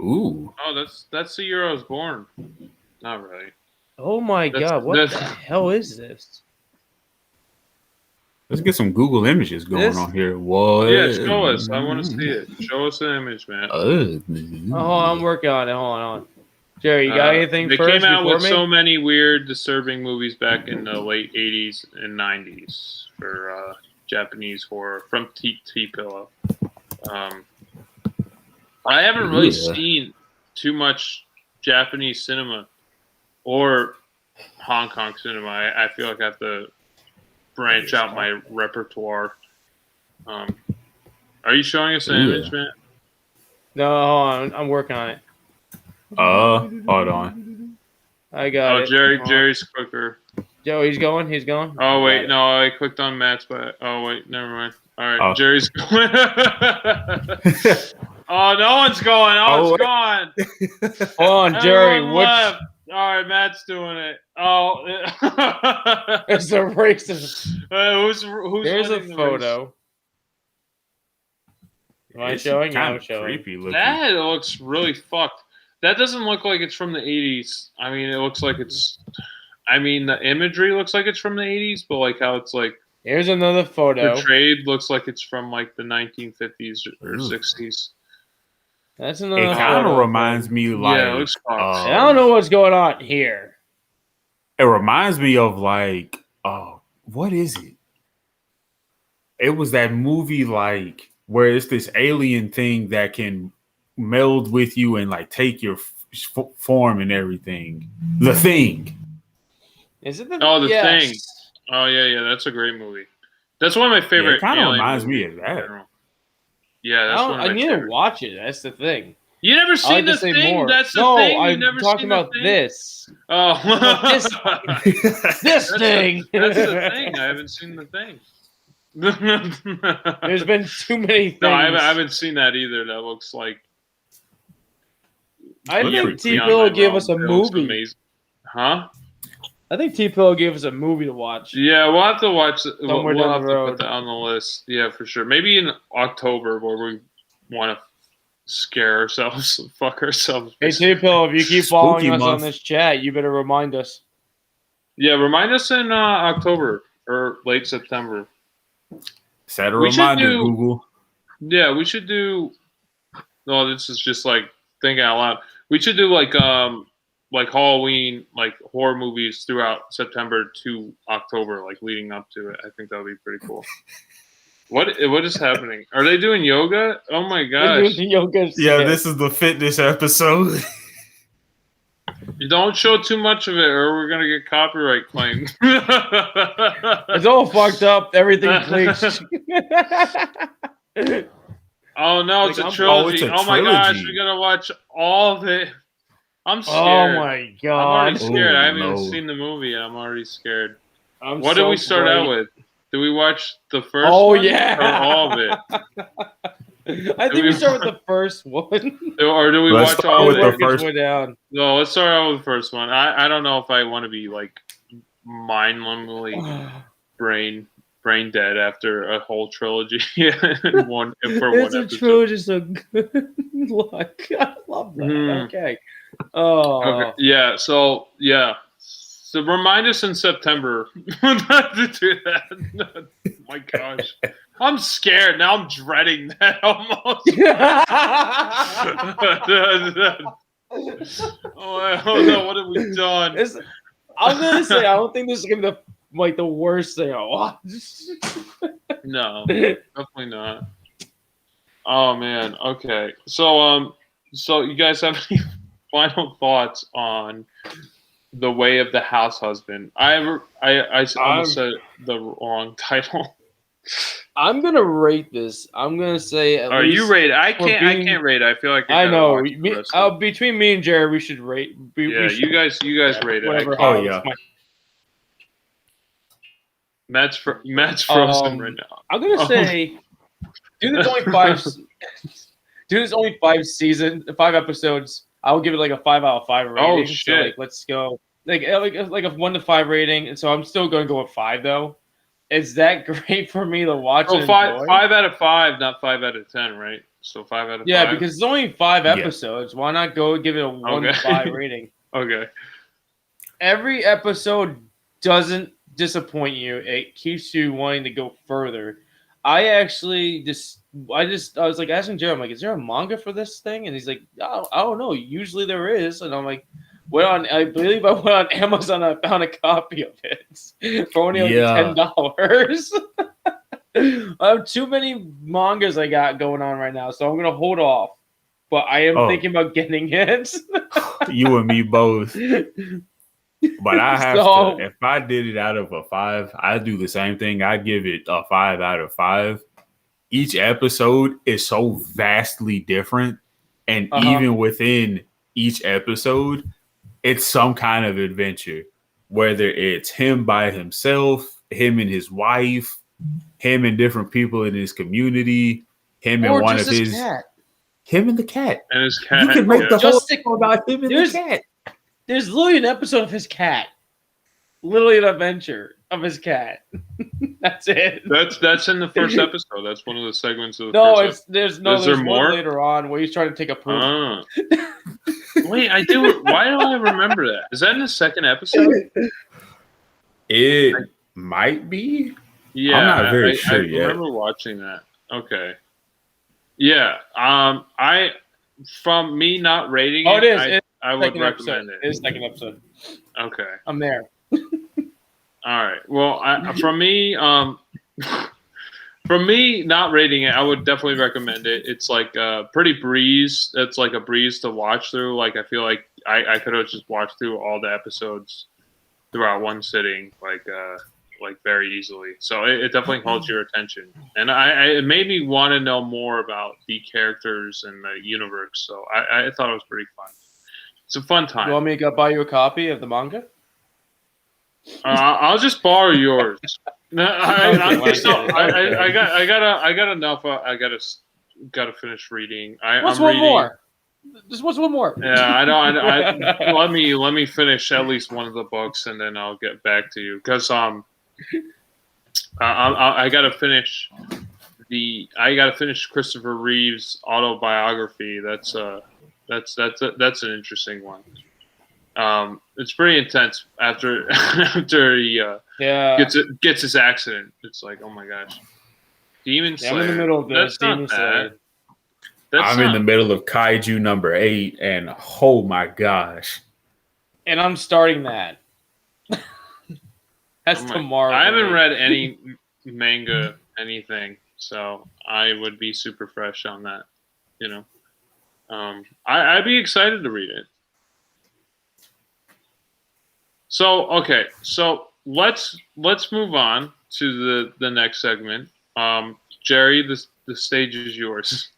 Ooh. Oh, that's the year I was born. Not really. Oh my god! What the hell is this? Let's get some Google images going on here. What? Yeah, show us. I want to see it. Show us the image, man. Oh, I'm working on it. Hold on. Jerry, you got anything they first? They came out with me? so many weird, disturbing movies back in the late 80s and 90s for Japanese horror from T-Pillow. I haven't really seen too much Japanese cinema or Hong Kong cinema. I feel like I have to branch out my repertoire. Are you showing us an image, man? No, hold on. I'm working on it. Hold on. I got it. Jerry's quicker. Joe, he's going. Oh wait, no, I clicked on Matt's, but wait, never mind. All right, Jerry's going. Oh, no one's going. Oh, it's gone. Hold on, Jerry. Left. All right, Matt's doing it. Oh, it's a racist. Who's There's a photo. Am I showing? Kind of creepy looking. That looks really fucked. That doesn't look like it's from the 80s. I mean, it looks like it's. I mean, the imagery looks like it's from the 80s, but like how it's like. Here's another photo. Portrayed looks like it's from like the 1950s or 60s. That's another. It kind of reminds me like. Yeah, it looks fucked. I don't know what's going on here. It reminds me of like, what is it? It was that movie like where it's this alien thing that can meld with you and like take your form and everything. The Thing. Is it the? The Thing. Oh yeah, that's a great movie. That's one of my favorite. It kind of reminds me of that. Yeah, that's one of my I need to watch it. That's the thing. You never seen The Thing? More. That's the thing. No, I'm talking about this. Oh, this thing. That's the thing. I haven't seen The Thing. There's been too many things. No, I haven't seen that either. That looks like. I think T-Pillow gave us a movie. Huh? I think T-Pillow gave us a movie to watch. Yeah, we'll have to watch it. Somewhere down the road. Put that on the list. Yeah, for sure. Maybe in October where we want to scare ourselves, fuck ourselves. Hey, T-Pillow, if you keep following us on this chat, you better remind us. Yeah, remind us in October or late September. Set a reminder, Google. Yeah, we should do. No, this is just like thinking out loud. We should do like Halloween, like horror movies throughout September to October, like leading up to it. I think that would be pretty cool. What is happening? Are they doing yoga? Oh my gosh! Yeah, this is the fitness episode. You don't show too much of it, or we're gonna get copyright claimed. It's all fucked up. Everything glitched. Oh no, it's a trilogy. Oh my gosh, we gotta watch all of it. I'm scared. Oh my god! I'm already scared. I haven't even seen the movie, and I'm already scared. What did we start out with? Did we watch the first one? Oh yeah, or all of it? I think we start with the first one. Or do we watch all of it? Down. No, let's start out with the first one. I don't know if I want to be like mind-numbingly brain dead after a whole trilogy. It's a trilogy, so good. Look, I love that. Okay. Oh. Okay. Yeah. So yeah. So remind us in September not to do that. Oh my gosh. I'm scared. Now I'm dreading that almost. Oh no, what have we done? I was gonna say I don't think this is gonna be the worst thing I watch. No, definitely not. Oh man. Okay. So you guys have any final thoughts on The Way of the Househusband? I almost said the wrong title. I'm gonna rate this. I'm gonna say at least. You rate it. I can't rate it. I feel like I know. Between me and Jared, we should rate. You guys rate it. Whatever. Matt's frozen right now. I'm gonna say, dude, it's only 5. Dude, it's only 5 episodes. I'll give it like a 5 out of 5 rating. Oh shit! So, like, let's go like a 1 to 5 rating. And so I'm still gonna go with 5 though. Is that great for me to watch? Oh, 5 out of 5, not 5 out of 10, right? So 5 out of 5. Yeah, because it's only 5 episodes. Why not go give it a 1 to 5 rating? Okay. Every episode doesn't disappoint you. It keeps you wanting to go further. I was like asking Jared, I'm like, is there a manga for this thing? And he's like, oh, I don't know. Usually there is. And I'm like, I believe I went on Amazon and I found a copy of it for only $10. I have too many mangas I got going on right now, so I'm gonna hold off. But I am thinking about getting it. You and me both. But I have to. If I did it out of a 5, I'd do the same thing. I'd give it a 5 out of 5. Each episode is so vastly different, and even within each episode, it's some kind of adventure. Whether it's him by himself, him and his wife, him and different people in his community, him and one of his cat. Him and the cat. And his cat. You can make the whole thing about him and the cat. There's literally an episode of his cat. Literally an adventure of his cat. That's it. That's in the first episode. That's one of the segments of the first episode. There's more later on where he's trying to take a poop. Wait, I do. Why do I remember that? Is that in the second episode? It might be. Yeah, I'm not very sure yet. I remember watching that. Okay. Yeah. From me not rating it is. I would recommend it. It is second episode. Okay. I'm there. All right. Well, from me, not rating it, I would definitely recommend it. It's like a pretty breeze. It's like a breeze to watch through. Like I feel like I could have just watched through all the episodes throughout one sitting, like very easily. So it definitely holds your attention, and it made me want to know more about the characters and the universe. So I thought it was pretty fun. It's a fun time. You want me to buy you a copy of the manga? I'll just borrow yours. No, I got enough. I gotta finish reading. What's one more? Just what's one more? Yeah, I know. Let me finish at least one of the books, and then I'll get back to you. Because I gotta finish Christopher Reeve's autobiography. That's an interesting one. It's pretty intense after he gets his accident. It's like, oh my gosh, Demon Slayer. I'm in the middle of this. Demon Slayer. I'm in the middle of Kaiju number 8, and oh my gosh, and I'm starting that. That's tomorrow. I haven't read any manga, anything, so I would be super fresh on that. You know, I'd be excited to read it. So okay, so let's move on to the next segment. Jerry, the stage is yours.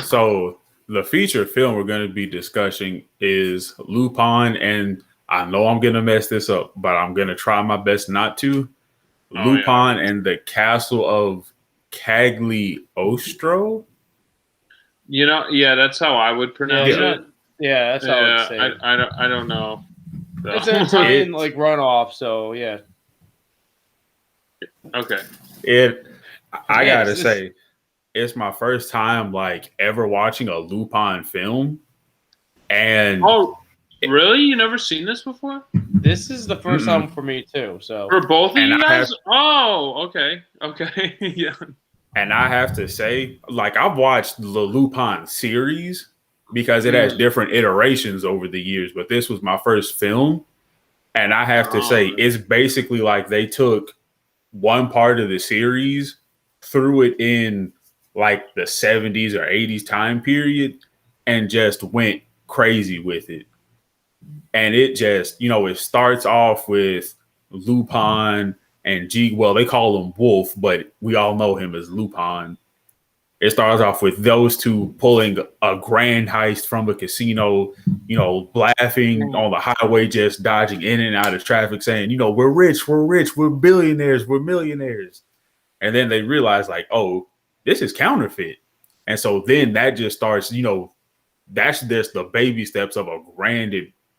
So the feature film we're going to be discussing is Lupin, and I know I'm going to mess this up, but I'm going to try my best not to. Lupin and the Castle of Cagliostro. You know, yeah, that's how I would pronounce it. Yeah, that's how I would say it. I don't know. It's an Italian like runoff, so yeah. Okay. I gotta say, it's my first time like ever watching a Lupin film. And really? You never seen this before? This is the first time for me too. So for both of you guys? Okay. Yeah. And I have to say, like, I've watched the Lupin series because it has different iterations over the years, but this was my first film. And I have to say, it's basically like they took one part of the series, threw it in like the 70s or 80s time period and just went crazy with it. And it just, it starts off with Lupin and G. Well, they call him Wolf, but we all know him as Lupin. It starts off with those two pulling a grand heist from a casino, laughing on the highway, just dodging in and out of traffic, saying, we're rich, we're billionaires, we're millionaires. And then they realize, like, oh, this is counterfeit. And so then that just starts, that's just the baby steps of a grand,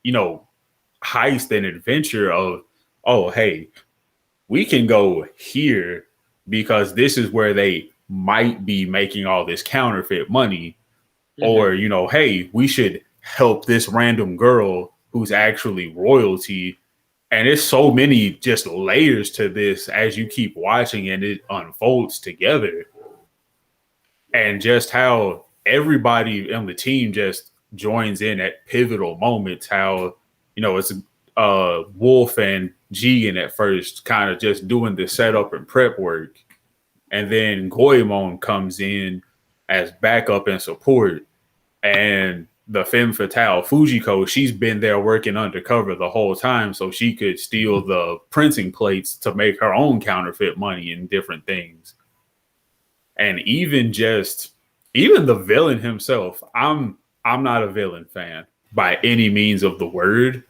heist and adventure of, oh, hey, we can go here because this is where they might be making all this counterfeit money. Mm-hmm. Or, hey, we should help this random girl who's actually royalty. And it's so many just layers to this as you keep watching and it unfolds together. And just how everybody on the team just joins in at pivotal moments. How, it's Wolf and Jigen at first kind of just doing the setup and prep work. And then Goemon comes in as backup and support. And the femme fatale, Fujiko, she's been there working undercover the whole time so she could steal the printing plates to make her own counterfeit money and different things. And even the villain himself, I'm not a villain fan by any means of the word,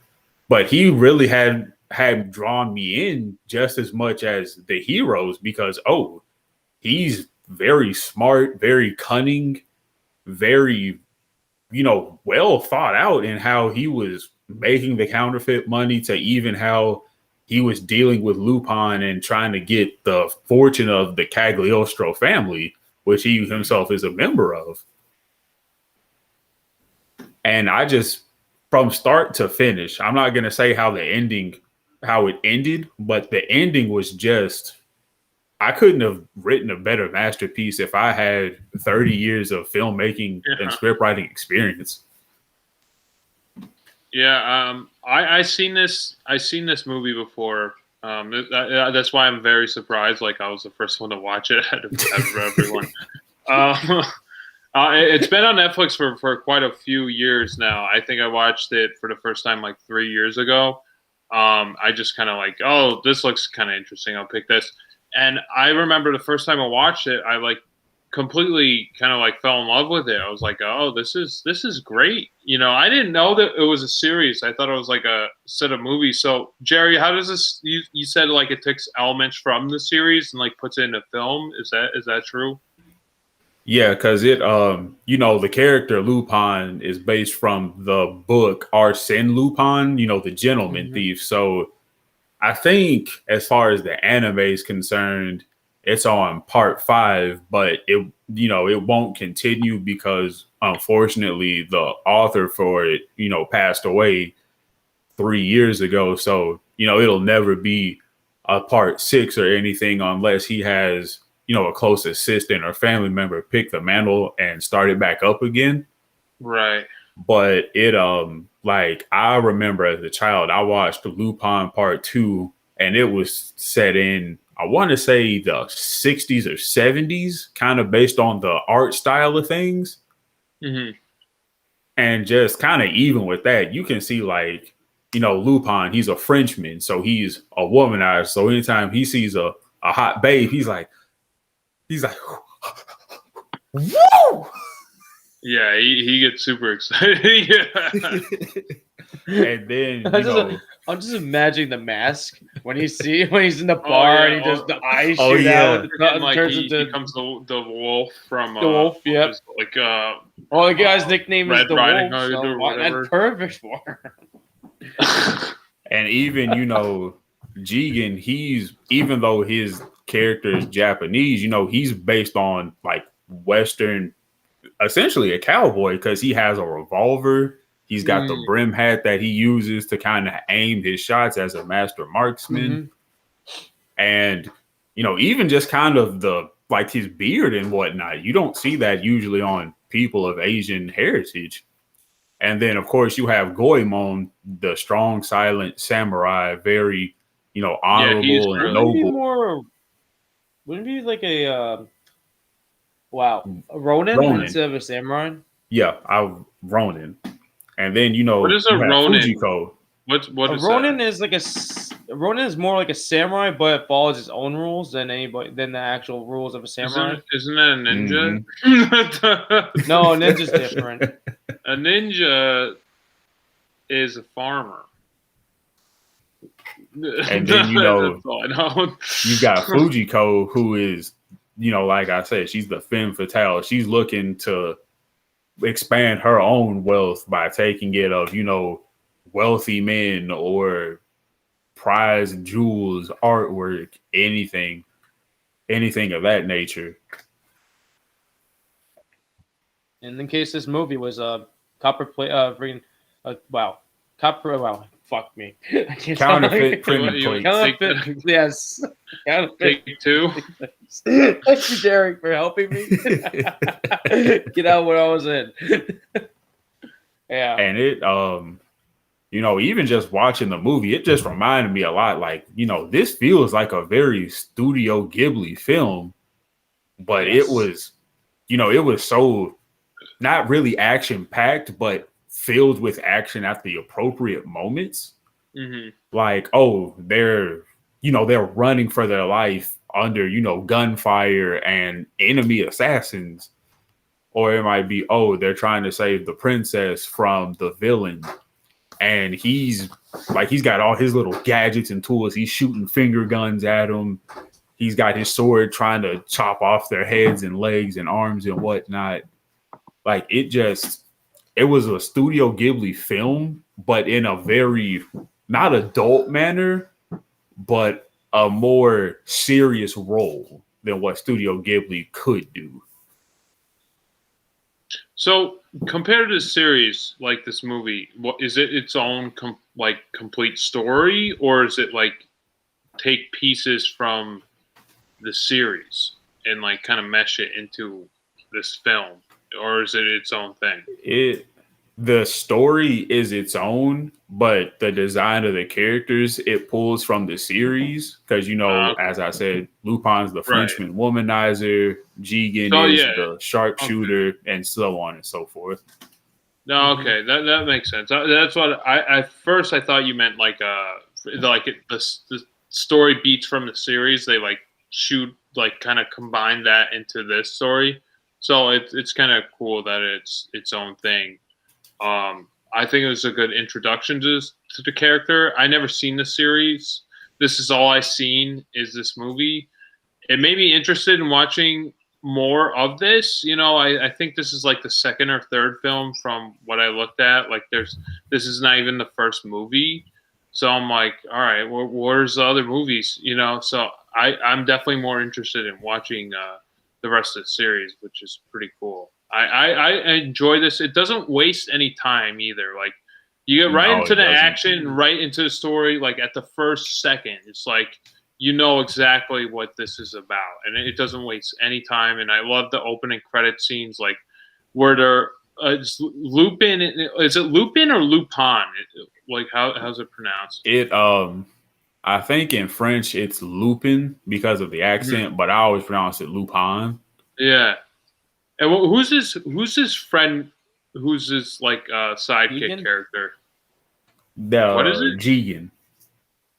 but he really had drawn me in just as much as the heroes because, he's very smart, very cunning, very, well thought out in how he was making the counterfeit money to even how he was dealing with Lupin and trying to get the fortune of the Cagliostro family, which he himself is a member of. And I just, from start to finish, I'm not going to say how it ended, but the ending was just, I couldn't have written a better masterpiece if I had 30 years of filmmaking and script writing experience. Yeah, I seen this movie before. That's why I'm very surprised. Like I was the first one to watch it out of everyone. It's been on Netflix for quite a few years now. I think I watched it for the first time like 3 years ago. I just kind of like, oh, this looks kind of interesting. I'll pick this. And I remember the first time I watched it, I like completely kind of like fell in love with it. I was like, oh, this is great. I didn't know that it was a series. I thought it was like a set of movies. So Jerry, how does this, you said like it takes elements from the series and like puts it in a film. Is that true? Yeah, because it, the character Lupin is based from the book Arsène Lupin, the gentleman thief. So I think as far as the anime is concerned, it's on part 5, but it won't continue because unfortunately the author for it, passed away 3 years ago. So, it'll never be a part 6 or anything unless he has, a close assistant or family member pick the mantle and start it back up again. Right. But it, like I remember as a child, I watched Lupin Part 2 and it was set in, I want to say the 60s or 70s, kind of based on the art style of things. Mm-hmm. And just kind of even with that, you can see like, Lupin, he's a Frenchman, so he's a womanizer. So anytime he sees a hot babe, he's like, woo! Yeah, he gets super excited. Yeah. And then I'm just imagining the mask when he's in the bar and he does the eyes shoot out. And like he becomes the wolf from the wolf. Yep. Like the guy's nickname is the Riding Wolf. Hood or whatever. That's perfect for him. And even Jigen, even though his character is Japanese, he's based on like Western, essentially a cowboy, because he has a revolver. He's got the brim hat that he uses to kind of aim his shots as a master marksman. And, even just kind of his beard and whatnot, you don't see that usually on people of Asian heritage. And then, of course, you have Goemon, the strong, silent samurai, very, honorable and noble. Wouldn't it be like Wow, Ronin instead of a samurai. Yeah, Ronin, and then what is a Ronin? Fujiko. What is Ronin that? is like Ronin is more like a samurai, but it follows its own rules than the actual rules of a samurai. Isn't that a ninja? Mm-hmm. No, a ninja's different. A ninja is a farmer. And then you've got Fujiko, who is, like I said, she's the femme fatale. She's looking to expand her own wealth by taking it of, wealthy men or prize jewels, artwork, anything of that nature. And in case this movie was fuck me. Counterfeit printed plates. Yes. Take two. Thank you, Derek, for helping me get out what I was in. Yeah. And it, even just watching the movie, it just reminded me a lot. Like, this feels like a very Studio Ghibli film, but it was, it was so not really action packed, but filled with action at the appropriate moments. Mm-hmm. Like, they're running for their life under, gunfire and enemy assassins. Or it might be, they're trying to save the princess from the villain. And he's got all his little gadgets and tools. He's shooting finger guns at them. He's got his sword trying to chop off their heads and legs and arms and whatnot. Like, it was a Studio Ghibli film, but in a very not adult manner, but a more serious role than what Studio Ghibli could do. So, compared to the series, like this movie, what is it? Its own complete story, or is it like take pieces from the series and like kind of mesh it into this film, or is it its own thing? The story is its own, but the design of the characters, it pulls from the series. Because, as I said, Lupin's the Frenchman womanizer, Jigen is the sharpshooter, and so on and so forth. No, okay, that makes sense. That's what at first I thought you meant the story beats from the series. They kind of combine that into this story. So it's kind of cool that it's its own thing. I think it was a good introduction to the character. I never seen the series. This is all I seen is this movie. It made me interested in watching more of this. I think this is like the second or third film from what I looked at. Like this is not even the first movie. So I'm like, all right, where's the other movies? So I'm definitely more interested in watching the rest of the series, which is pretty cool. I enjoy this. It doesn't waste any time either. Like you get right into the action, right into the story. Like at the first second, it's like exactly what this is about, and it doesn't waste any time. And I love the opening credit scenes, like where they're Lupin. Is it Lupin or Lupin? Like how's it pronounced? I think in French it's Lupin because of the accent, but I always pronounce it Lupin. Yeah. And who's his friend? Who's his sidekick character? What is it? Jigen.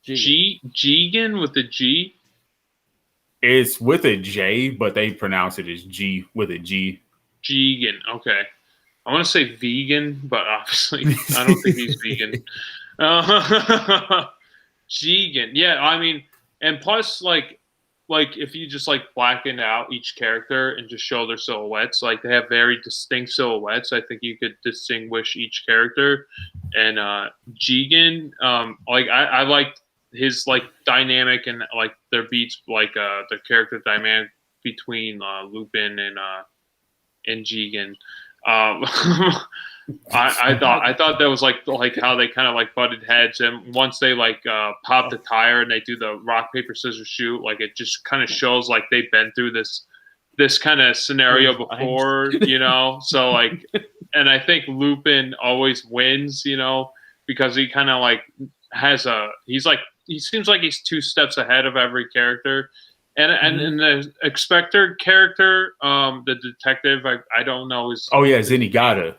Jigen with the G. It's with a J, but they pronounce it as G with a G. Jigen. Okay. I want to say vegan, but obviously I don't think he's vegan. Jigen. Yeah, I mean, and plus if you just blacken out each character and just show their silhouettes, they have very distinct silhouettes. I think you could distinguish each character. And Jigen, I liked his dynamic and their beats, the character dynamic between Lupin and Jigen. I thought that was like how they kind of butted heads, and once they pop the tire and they do the rock paper scissors shoot, it just kind of shows they've been through this kind of scenario before, So and I think Lupin always wins, because he kind of he seems like he's two steps ahead of every character, And the Expector character, the detective, I don't know his. Oh yeah, Zenigata.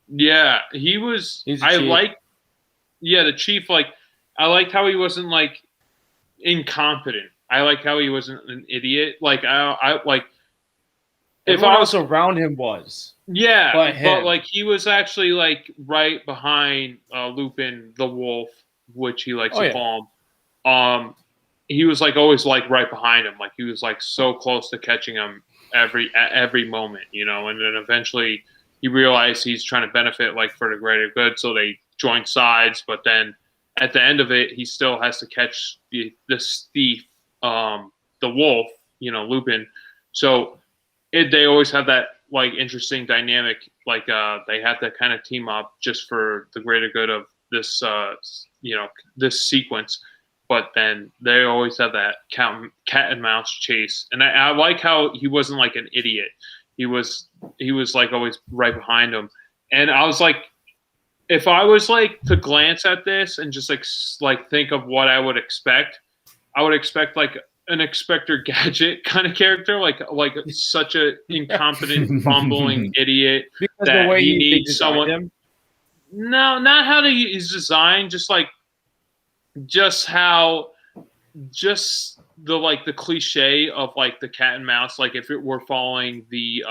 Yeah, he was. I like. Yeah, the chief. Like, I liked how he wasn't like incompetent. I liked how he wasn't an idiot. Like I like. Everyone else around him was. Yeah, but like he was actually like right behind Lupin the Wolf, which he likes to call him. He was like always like right behind him, like he was like so close to catching him at every moment, you know. And then eventually he realized he's trying to benefit like for the greater good, so they join sides. But then at the end of it, he still has to catch the thief, the wolf, you know, Lupin. So they always have that like interesting dynamic, like they have to kind of team up just for the greater good of this, you know, this sequence. But then they always have that cat and mouse chase, and I like how he wasn't like an idiot. He was like always right behind him, and I was like, if I was like to glance at this and just like think of what I would expect like an Inspector Gadget kind of character, like such a incompetent, bumbling idiot because that the way he needs someone. Him? No, not how he's designed, just how the like the cliche of like the cat and mouse, like if it were following the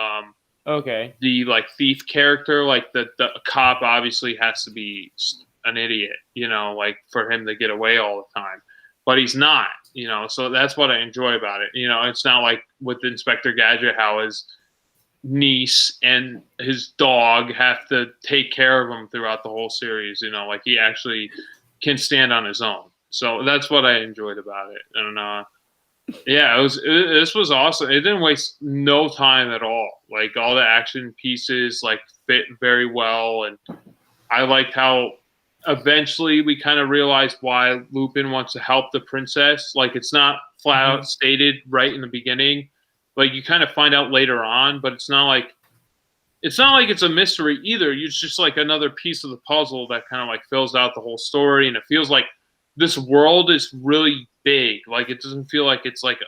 the like thief character, like the cop obviously has to be an idiot, you know, like for him to get away all the time, but he's not, you know. So that's what I enjoy about it, you know. It's not like with Inspector Gadget how his niece and his dog have to take care of him throughout the whole series, you know, like he actually can stand on his own. So that's what I enjoyed about it. And yeah, this was awesome. It didn't waste no time at all. Like all the action pieces like fit very well, and I liked how eventually we kind of realized why Lupin wants to help the princess. Like it's not flat out stated right in the beginning. Like you kind of find out later on, but it's not like it's a mystery either. It's just like another piece of the puzzle that kind of like fills out the whole story, and it feels like this world is really big. Like it doesn't feel like it's like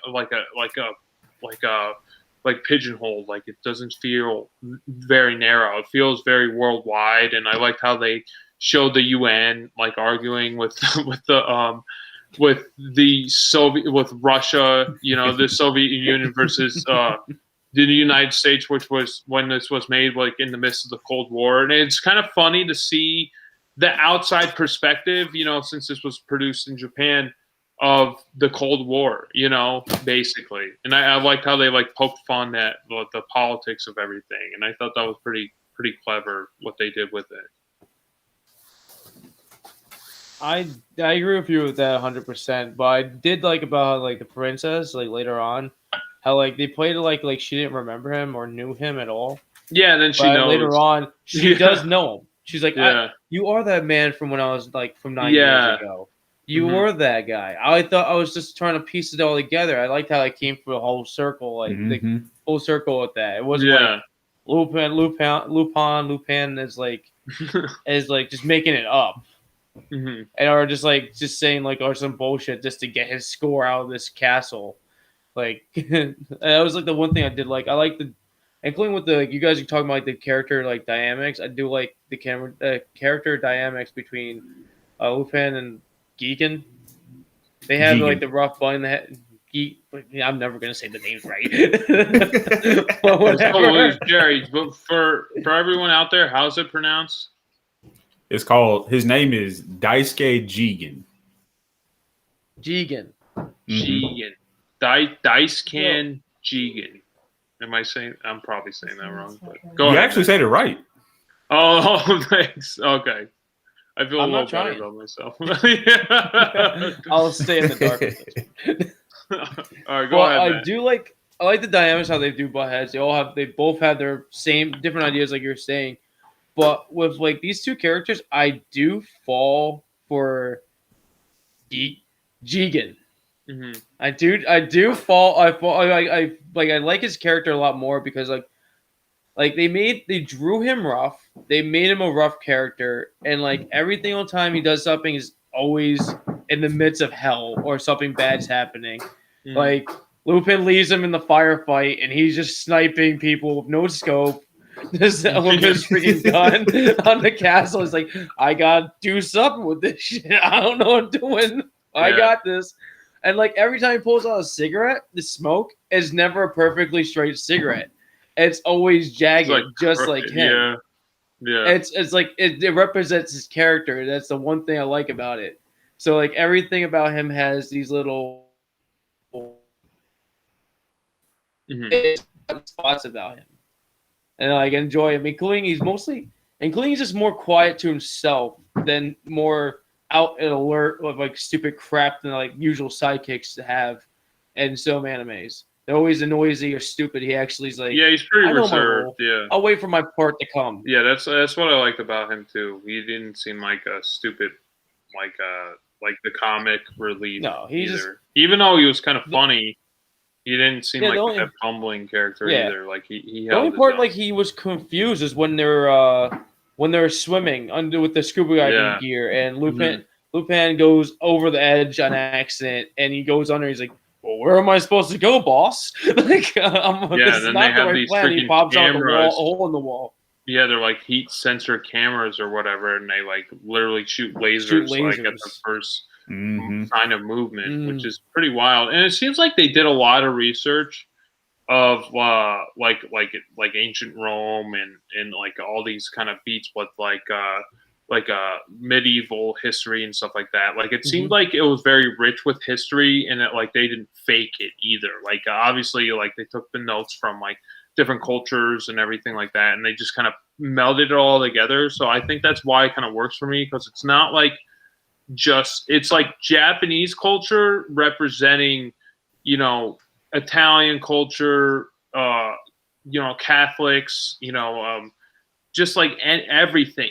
pigeonholed. Like it doesn't feel very narrow. It feels very worldwide, and I liked how they showed the UN like arguing with with Russia, you know, the Soviet Union versus the United States, which was when this was made, like in the midst of the Cold War. And it's kind of funny to see the outside perspective, you know, since this was produced in Japan, of the Cold War, you know, basically. And I liked how they like poked fun at the politics of everything. And I thought that was pretty clever what they did with it. I agree with you with that 100%. But I did like about like the princess, like later on, how like they played it like she didn't remember him or knew him at all. Yeah, and then she knows. Later on, she does know him. She's like, you are that man from when I was like from 9 years ago. You were that guy. I thought I was just trying to piece it all together. I liked how I came for a whole circle, like the full circle with that. It wasn't like Lupin is like just making it up. And or just saying like or some bullshit just to get his score out of this castle. Like that was like the one thing I did like. I like the including with the you guys are talking about like the character like dynamics. I do like the character dynamics between Lupin and Geekin. They have like the rough bun that I'm never gonna say the names right. But whatever. Jerry, but for everyone out there, how's it pronounced? It's called. His name is Daisuke Jigen. Jigen. Daisuke Jigen. Am I saying? I'm probably saying that wrong. But go ahead. You actually said it right. Oh, thanks. Okay. I feel a little better about myself. I'll stay in the dark. All right, go ahead. Man. I like the dynamics how they do butt heads. They both have their same different ideas, like you're saying. But with like these two characters, I do fall for Jigen. I do fall. I like his character a lot more because like they drew him rough. They made him a rough character, and like every single time he does something is always in the midst of hell or something bad's happening. Like Lupin leaves him in the firefight, and he's just sniping people with no scope. Just with his freaking gun on the castle. It's like, I gotta do something with this shit. I don't know what I'm doing. I got this. And like every time he pulls out a cigarette, the smoke is never a perfectly straight cigarette. It's always jagged, like, just like him. Yeah. It's like it represents his character. That's the one thing I like about it. So like everything about him has these little spots about him. And I like enjoy him, including he's just more quiet to himself than more out and alert of like stupid crap than like usual sidekicks have in some animes. They're always noisy or stupid. He actually is like, he's pretty reserved. Yeah, I'll wait for my part to come. Yeah, that's what I liked about him too. He didn't seem like a stupid, like the comic relief. No, even though he was kind of funny. He didn't seem like that bumbling character either. Like he the only part like he was confused is when they're swimming under with the scuba diving gear, and Lupin goes over the edge on accident, and he goes under. He's like, "Well, where am I supposed to go, boss?" Like, this is then not they the have right these plan. He pops out the cameras. hole in the wall. Yeah, they're like heat sensor cameras or whatever, and they like literally shoot lasers. Like at the first sign of movement, which is pretty wild. And it seems like they did a lot of research of like ancient Rome and like all these kind of beats with like medieval history and stuff like that. Like it seemed like it was very rich with history, and that like they didn't fake it either. Like obviously like they took the notes from like different cultures and everything like that, and they just kind of melded it all together. So I think that's why it kind of works for me, because it's not like it's like Japanese culture representing, Italian culture, Catholics, just like everything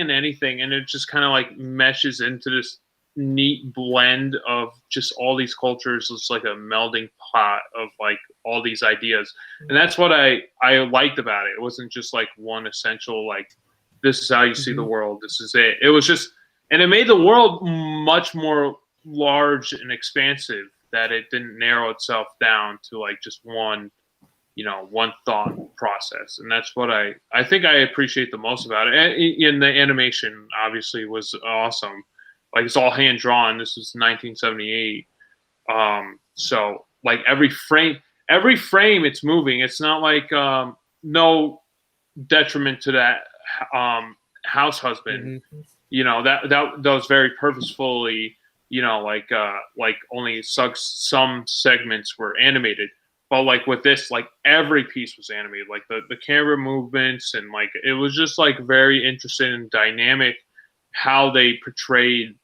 and anything. And it just kind of like meshes into this neat blend of just all these cultures. It's like a melding pot of like all these ideas. And that's what I liked about it. It wasn't just like one essential, like, this is how you see the world. This is it. It was just, and it made the world much more large and expansive, that it didn't narrow itself down to like just one thought process. And that's what I think I appreciate the most about it. And the animation obviously was awesome. Like it's all hand drawn. This is 1978. So like every frame it's moving. It's not like no detriment to that Househusband. That was very purposefully, like only some segments were animated. But like with this, like every piece was animated, like the camera movements, and like it was just like very interesting and dynamic how they portrayed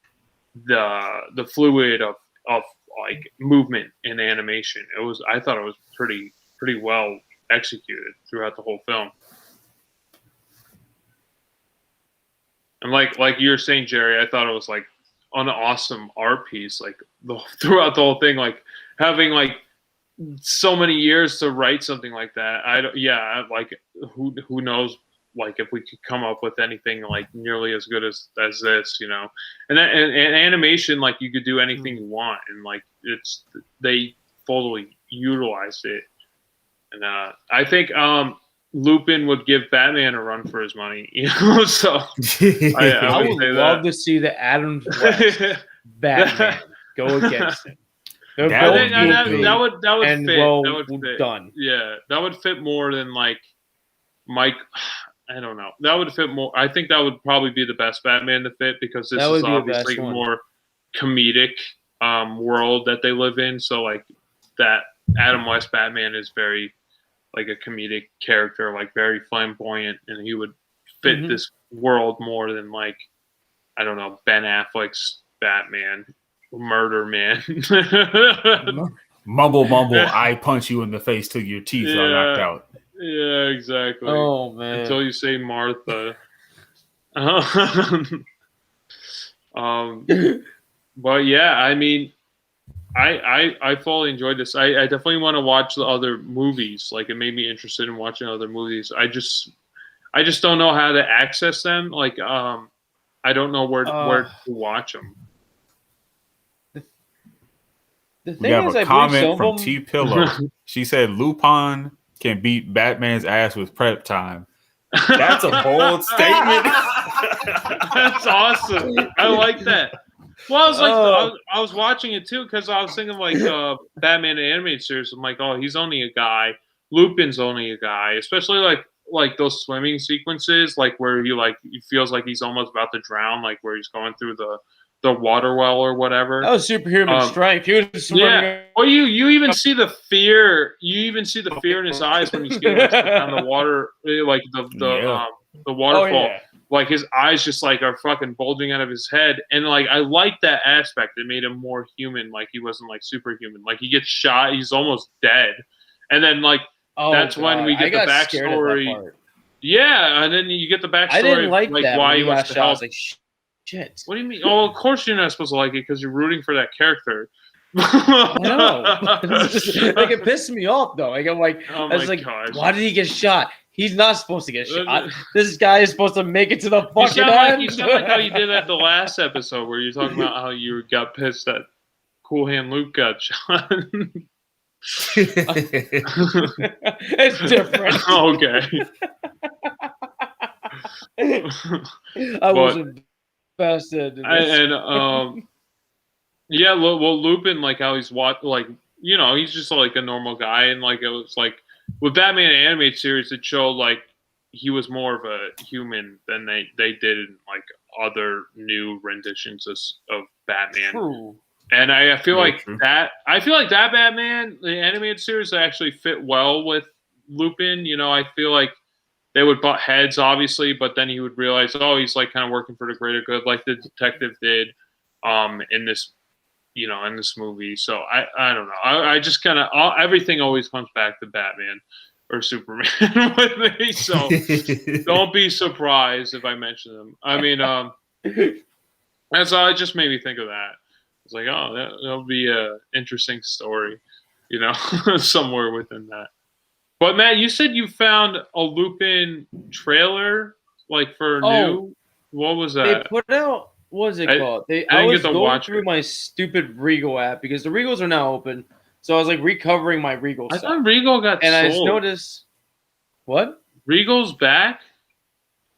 the fluid of like movement in animation. I thought it was pretty well executed throughout the whole film. And like you were saying, Jerry, I thought it was like an awesome art piece, like throughout the whole thing, like having like so many years to write something like that. Like who knows, like if we could come up with anything like nearly as good as this, and animation, like you could do anything you want, and like they fully utilized it. And I think Lupin would give Batman a run for his money, So I would love to see the Adam West Batman go against him. That would and fit. Well, that would fit. Done. Yeah, that would fit more than like Mike. I don't know. That would fit more. I think that would probably be the best Batman to fit, because this is obviously more comedic world that they live in. So like that Adam West Batman is very like a comedic character, like very flamboyant, and he would fit this world more than like, I don't know, Ben Affleck's Batman, Murder Man. Mumble, I punch you in the face till your teeth are knocked out. Yeah, exactly. Oh man! Until you say Martha. But yeah, I mean, I fully enjoyed this. I definitely want to watch the other movies. Like it made me interested in watching other movies. I just don't know how to access them. Like I don't know where to watch them. We have a comment from T Pillow. She said Lupin can beat Batman's ass with prep time. That's a bold statement. That's awesome. I like that. Well, I was I was watching it too because I was thinking like Batman animated series. I'm like, oh, he's only a guy. Lupin's only a guy, especially like those swimming sequences, like where he feels like he's almost about to drown, like where he's going through the water well or whatever. That was superhuman strength. He was yeah. Well, you even see the fear. You even see the fear in his eyes when he's getting on the water, like the waterfall. Oh, yeah. Like his eyes just like are fucking bulging out of his head, and like I like that aspect. It made him more human. Like he wasn't like superhuman. Like he gets shot, he's almost dead, and then like that's when we get the backstory. Yeah, and then you get the backstory. I didn't like that why he wants to help. I was like, shit. What do you mean? Oh, of course you're not supposed to like it because you're rooting for that character. I know. Like it pissed me off though. Like I'm like, I was like, why did he get shot? He's not supposed to get shot. This guy is supposed to make it to the fucking end. You sound like how you did at the last episode where you're talking about how you got pissed that Cool Hand Luke got shot. It's different. Okay. I wasn't invested. Yeah, well, Lupin, like how he's like he's just like a normal guy, and like it was like with Batman animated series, it showed like he was more of a human than they did in like other new renditions of Batman. True. And I feel like that Batman, the animated series, actually fit well with Lupin. I feel like they would butt heads, obviously, but then he would realize, oh, he's like kind of working for the greater good, like the detective did in this movie. So I don't know. I just kind of everything always comes back to Batman or Superman with me. So don't be surprised if I mention them. I mean, that's it just made me think of that. It's like, oh, that'll be a interesting story, somewhere within that. But Matt, you said you found a Lupin trailer, like for new. What was that? They put out. What was it called? I was going through my stupid Regal app because the Regals are now open. So I was like recovering my Regal stuff. I thought Regal got sold. And I just noticed. What? Regal's back?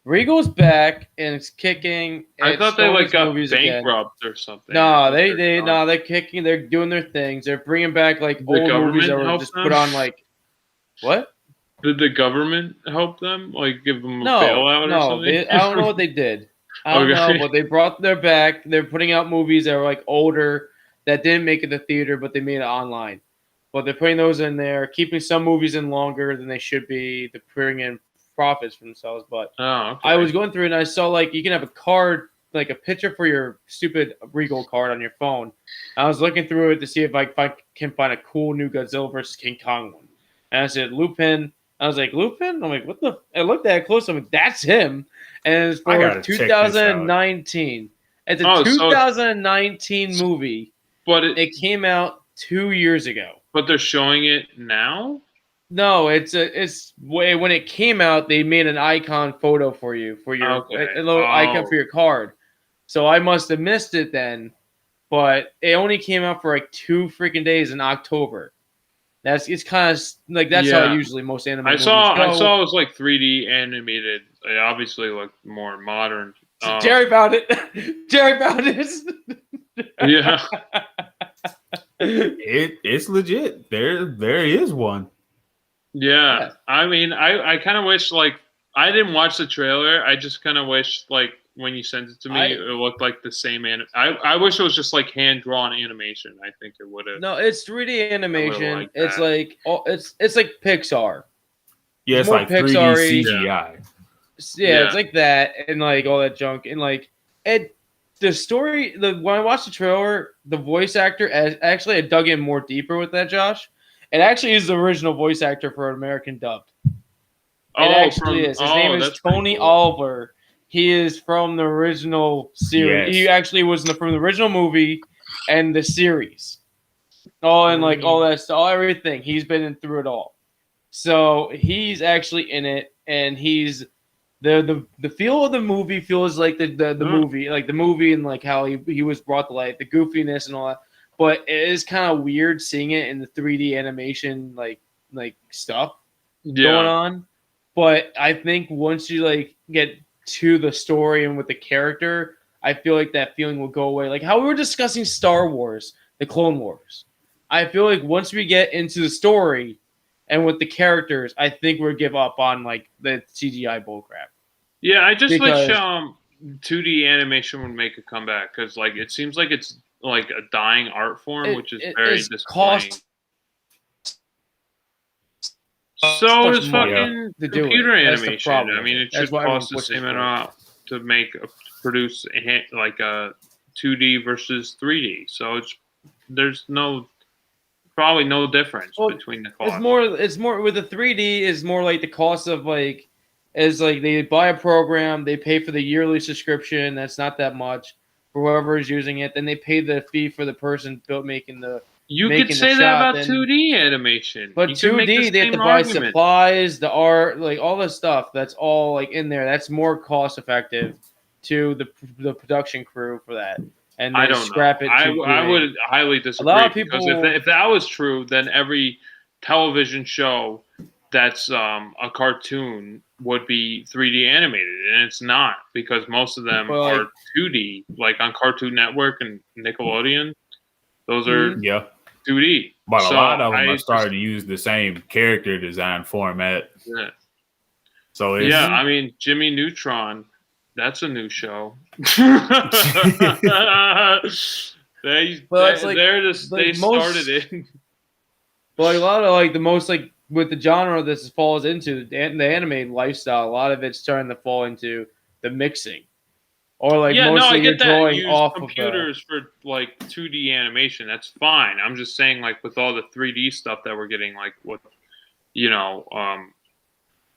Regal's back and it's kicking. I thought they like got bankrupt or something. No, they're kicking. They're doing their things. They're bringing back like old movies that were just put on like. What? Did the government help them? Like give them a bailout or something? I don't know what they did. I don't know, but they brought their back. They're putting out movies that are like older that didn't make it to theater, but they made it online. But they're putting those in there, keeping some movies in longer than they should be. They're bringing in profits for themselves. But I was going through it and I saw like you can have a card, like a picture for your stupid Regal card on your phone. I was looking through it to see if I can find a cool new Godzilla versus King Kong one. And I said Lupin. I was like, Lupin? I'm like, what the? I looked at it close. I'm like, that's him. And it's for 2019. It's a 2019 movie. But it came out 2 years ago. But they're showing it now? No, it's when it came out, they made an icon photo for you, for your a little icon for your card. So I must have missed it then. But it only came out for like 2 freaking days in October. It's kind of like that's how usually most anime movies go. I saw it was like 3D animated. It obviously looked more modern. Jerry found it. Jerry found it. Yeah. It's legit. There is one. Yeah. I mean, I kind of wish like I didn't watch the trailer. I just kind of wish like when you sent it to me, it looked like the same I wish it was just like hand-drawn animation. I think it would have. No, it's 3D animation. It's like it's like Pixar. Yeah, it's like Pixar 3D CGI. Yeah, it's like that and like all that junk and like the story. When I watched the trailer, the voice actor actually I dug in more deeper with that. Josh, it actually is the original voice actor for American dubbed. It actually is. His name is Tony Oliver. He is from the original series. Yes. He actually was from the original movie and the series. And like all that stuff, everything. He's been through it all. So he's actually in it, and he's the feel of the movie feels like the movie, like the movie, and like how he was brought to life, the goofiness and all that. but it is kind of weird seeing it in the 3D animation like stuff going on. But I think once you like get to the story and with the character, I feel like that feeling will go away. Like how we were discussing Star Wars, the Clone Wars. I feel like once we get into the story and with the characters, I think we'll give up on like the CGI bullcrap. Yeah, I just wish 2D animation would make a comeback because like it seems like it's like a dying art form, which is very disappointing. So does fucking computer animation. I mean, it should cost the same amount to produce like a 2D versus 3D. So there's probably no difference between the cost. It's more with the 3D is more like the cost of like is like they buy a program, they pay for the yearly subscription. That's not that much for whoever is using it. Then they pay the fee for the person making the. You could say that about 2D animation. But 2D, they have to buy supplies, the art, like all this stuff. That's all like in there. That's more cost effective to the production crew for that. And I don't scrap it. I would highly disagree. A lot of people, because if that was true, then every television show that's a cartoon would be 3D animated, and it's not because most of them are 2D, like on Cartoon Network and Nickelodeon. Those are 2D. But a lot of them are starting to use the same character design format. Yeah. So I mean, Jimmy Neutron, that's a new show. They started it. But like a lot of like the most like with the genre this falls into the anime lifestyle, a lot of it's starting to fall into the mixing. Or like mostly you're drawing off computers for like 2D animation. That's fine. I'm just saying like with all the 3D stuff that we're getting, like with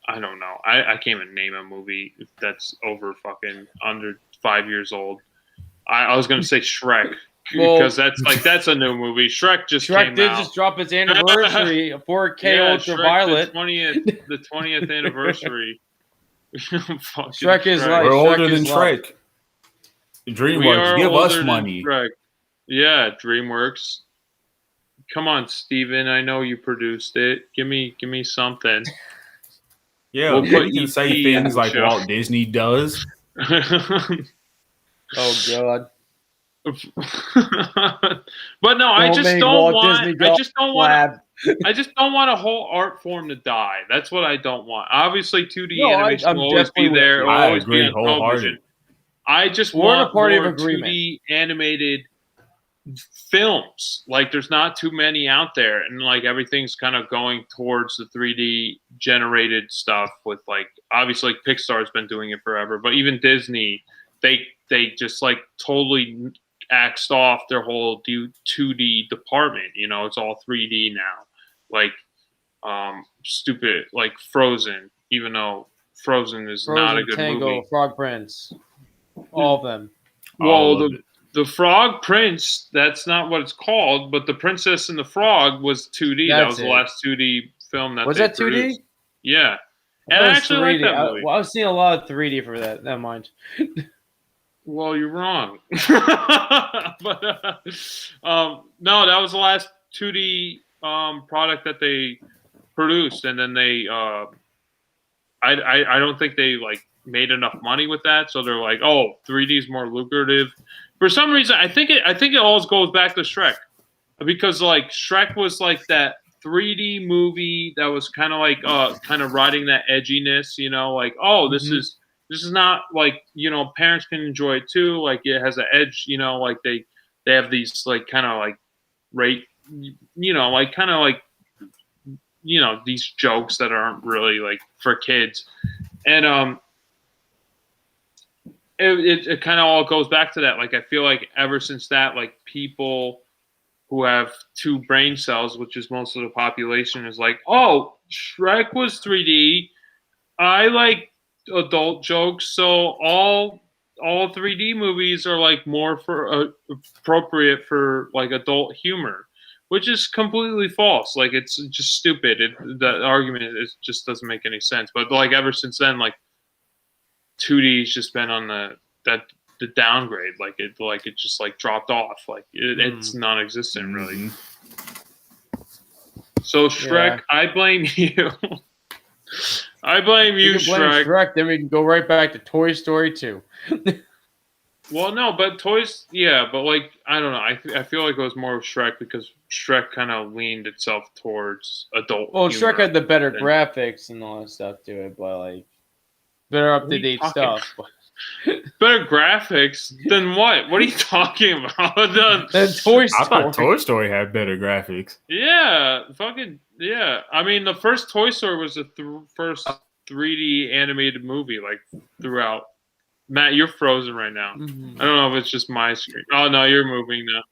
I don't know. I can't even name a movie that's over fucking under 5 years old. I was gonna say Shrek because that's a new movie. Shrek did just drop its anniversary, 4K ultraviolet. The 20th anniversary. Shrek is like we're older than Shrek. DreamWorks, give us money. Yeah, DreamWorks. Come on, Steven. I know you produced it. Give me something. Yeah, you can say things like Walt Disney does. Oh God. But no, I just don't want a whole art form to die. That's what I don't want. Obviously, 2D animation will always be there. It'll always be on television. I just want more 2D animated films. Like, there's not too many out there, and like everything's kind of going towards the 3D generated stuff. With like, obviously, like, Pixar's been doing it forever, but even Disney, they just like totally axed off their whole 2D department. You know, it's all 3D now. Like, stupid, like Frozen. Even though Frozen is not a good Tango, movie. Frog Prince. All of them. Well, the Frog Prince, that's not what it's called, but the Princess and the Frog was 2D. That was the last 2D film that they produced. 2D? Yeah. And I actually like that movie. I was seeing a lot of 3D for that. Never mind. Well, you're wrong. But no, that was the last 2D product that they produced, and then they I don't think they like made enough money with that, so they're like, oh, 3D is more lucrative. For some reason, I think it always goes back to Shrek, because like Shrek was like that 3D movie that was kind of like kind of riding that edginess, you know, like, oh, this is not like, you know, parents can enjoy it too, like it has an edge, you know, like they have these like kind of like you know, like kind of like, you know, these jokes that aren't really like for kids. And it kind of all goes back to that. Like, I feel like ever since that, like, people who have 2 brain cells, which is most of the population, is like, oh, Shrek was 3D. I like adult jokes, so all 3D movies are like more for appropriate for like adult humor, which is completely false. Like, it's just stupid. The argument just doesn't make any sense. But like ever since then, like 2D's just been on that the downgrade. Like it just like dropped off. Like it's non-existent really. So Shrek, I blame you. I blame you, Shrek. Shrek. Then we can go right back to Toy Story 2. Well, no, but but like I don't know. I feel like it was more of Shrek because Shrek kind of leaned itself towards adult. Well, Shrek had the better graphics and all that stuff to it, but like better up to date stuff. Better graphics than what? What are you talking about? Toy Story. I thought Toy Story had better graphics. Yeah, fucking yeah. I mean, the first Toy Story was the first 3D animated movie like throughout. Matt, you're frozen right now. I don't know if it's just my screen. Oh no, you're moving now.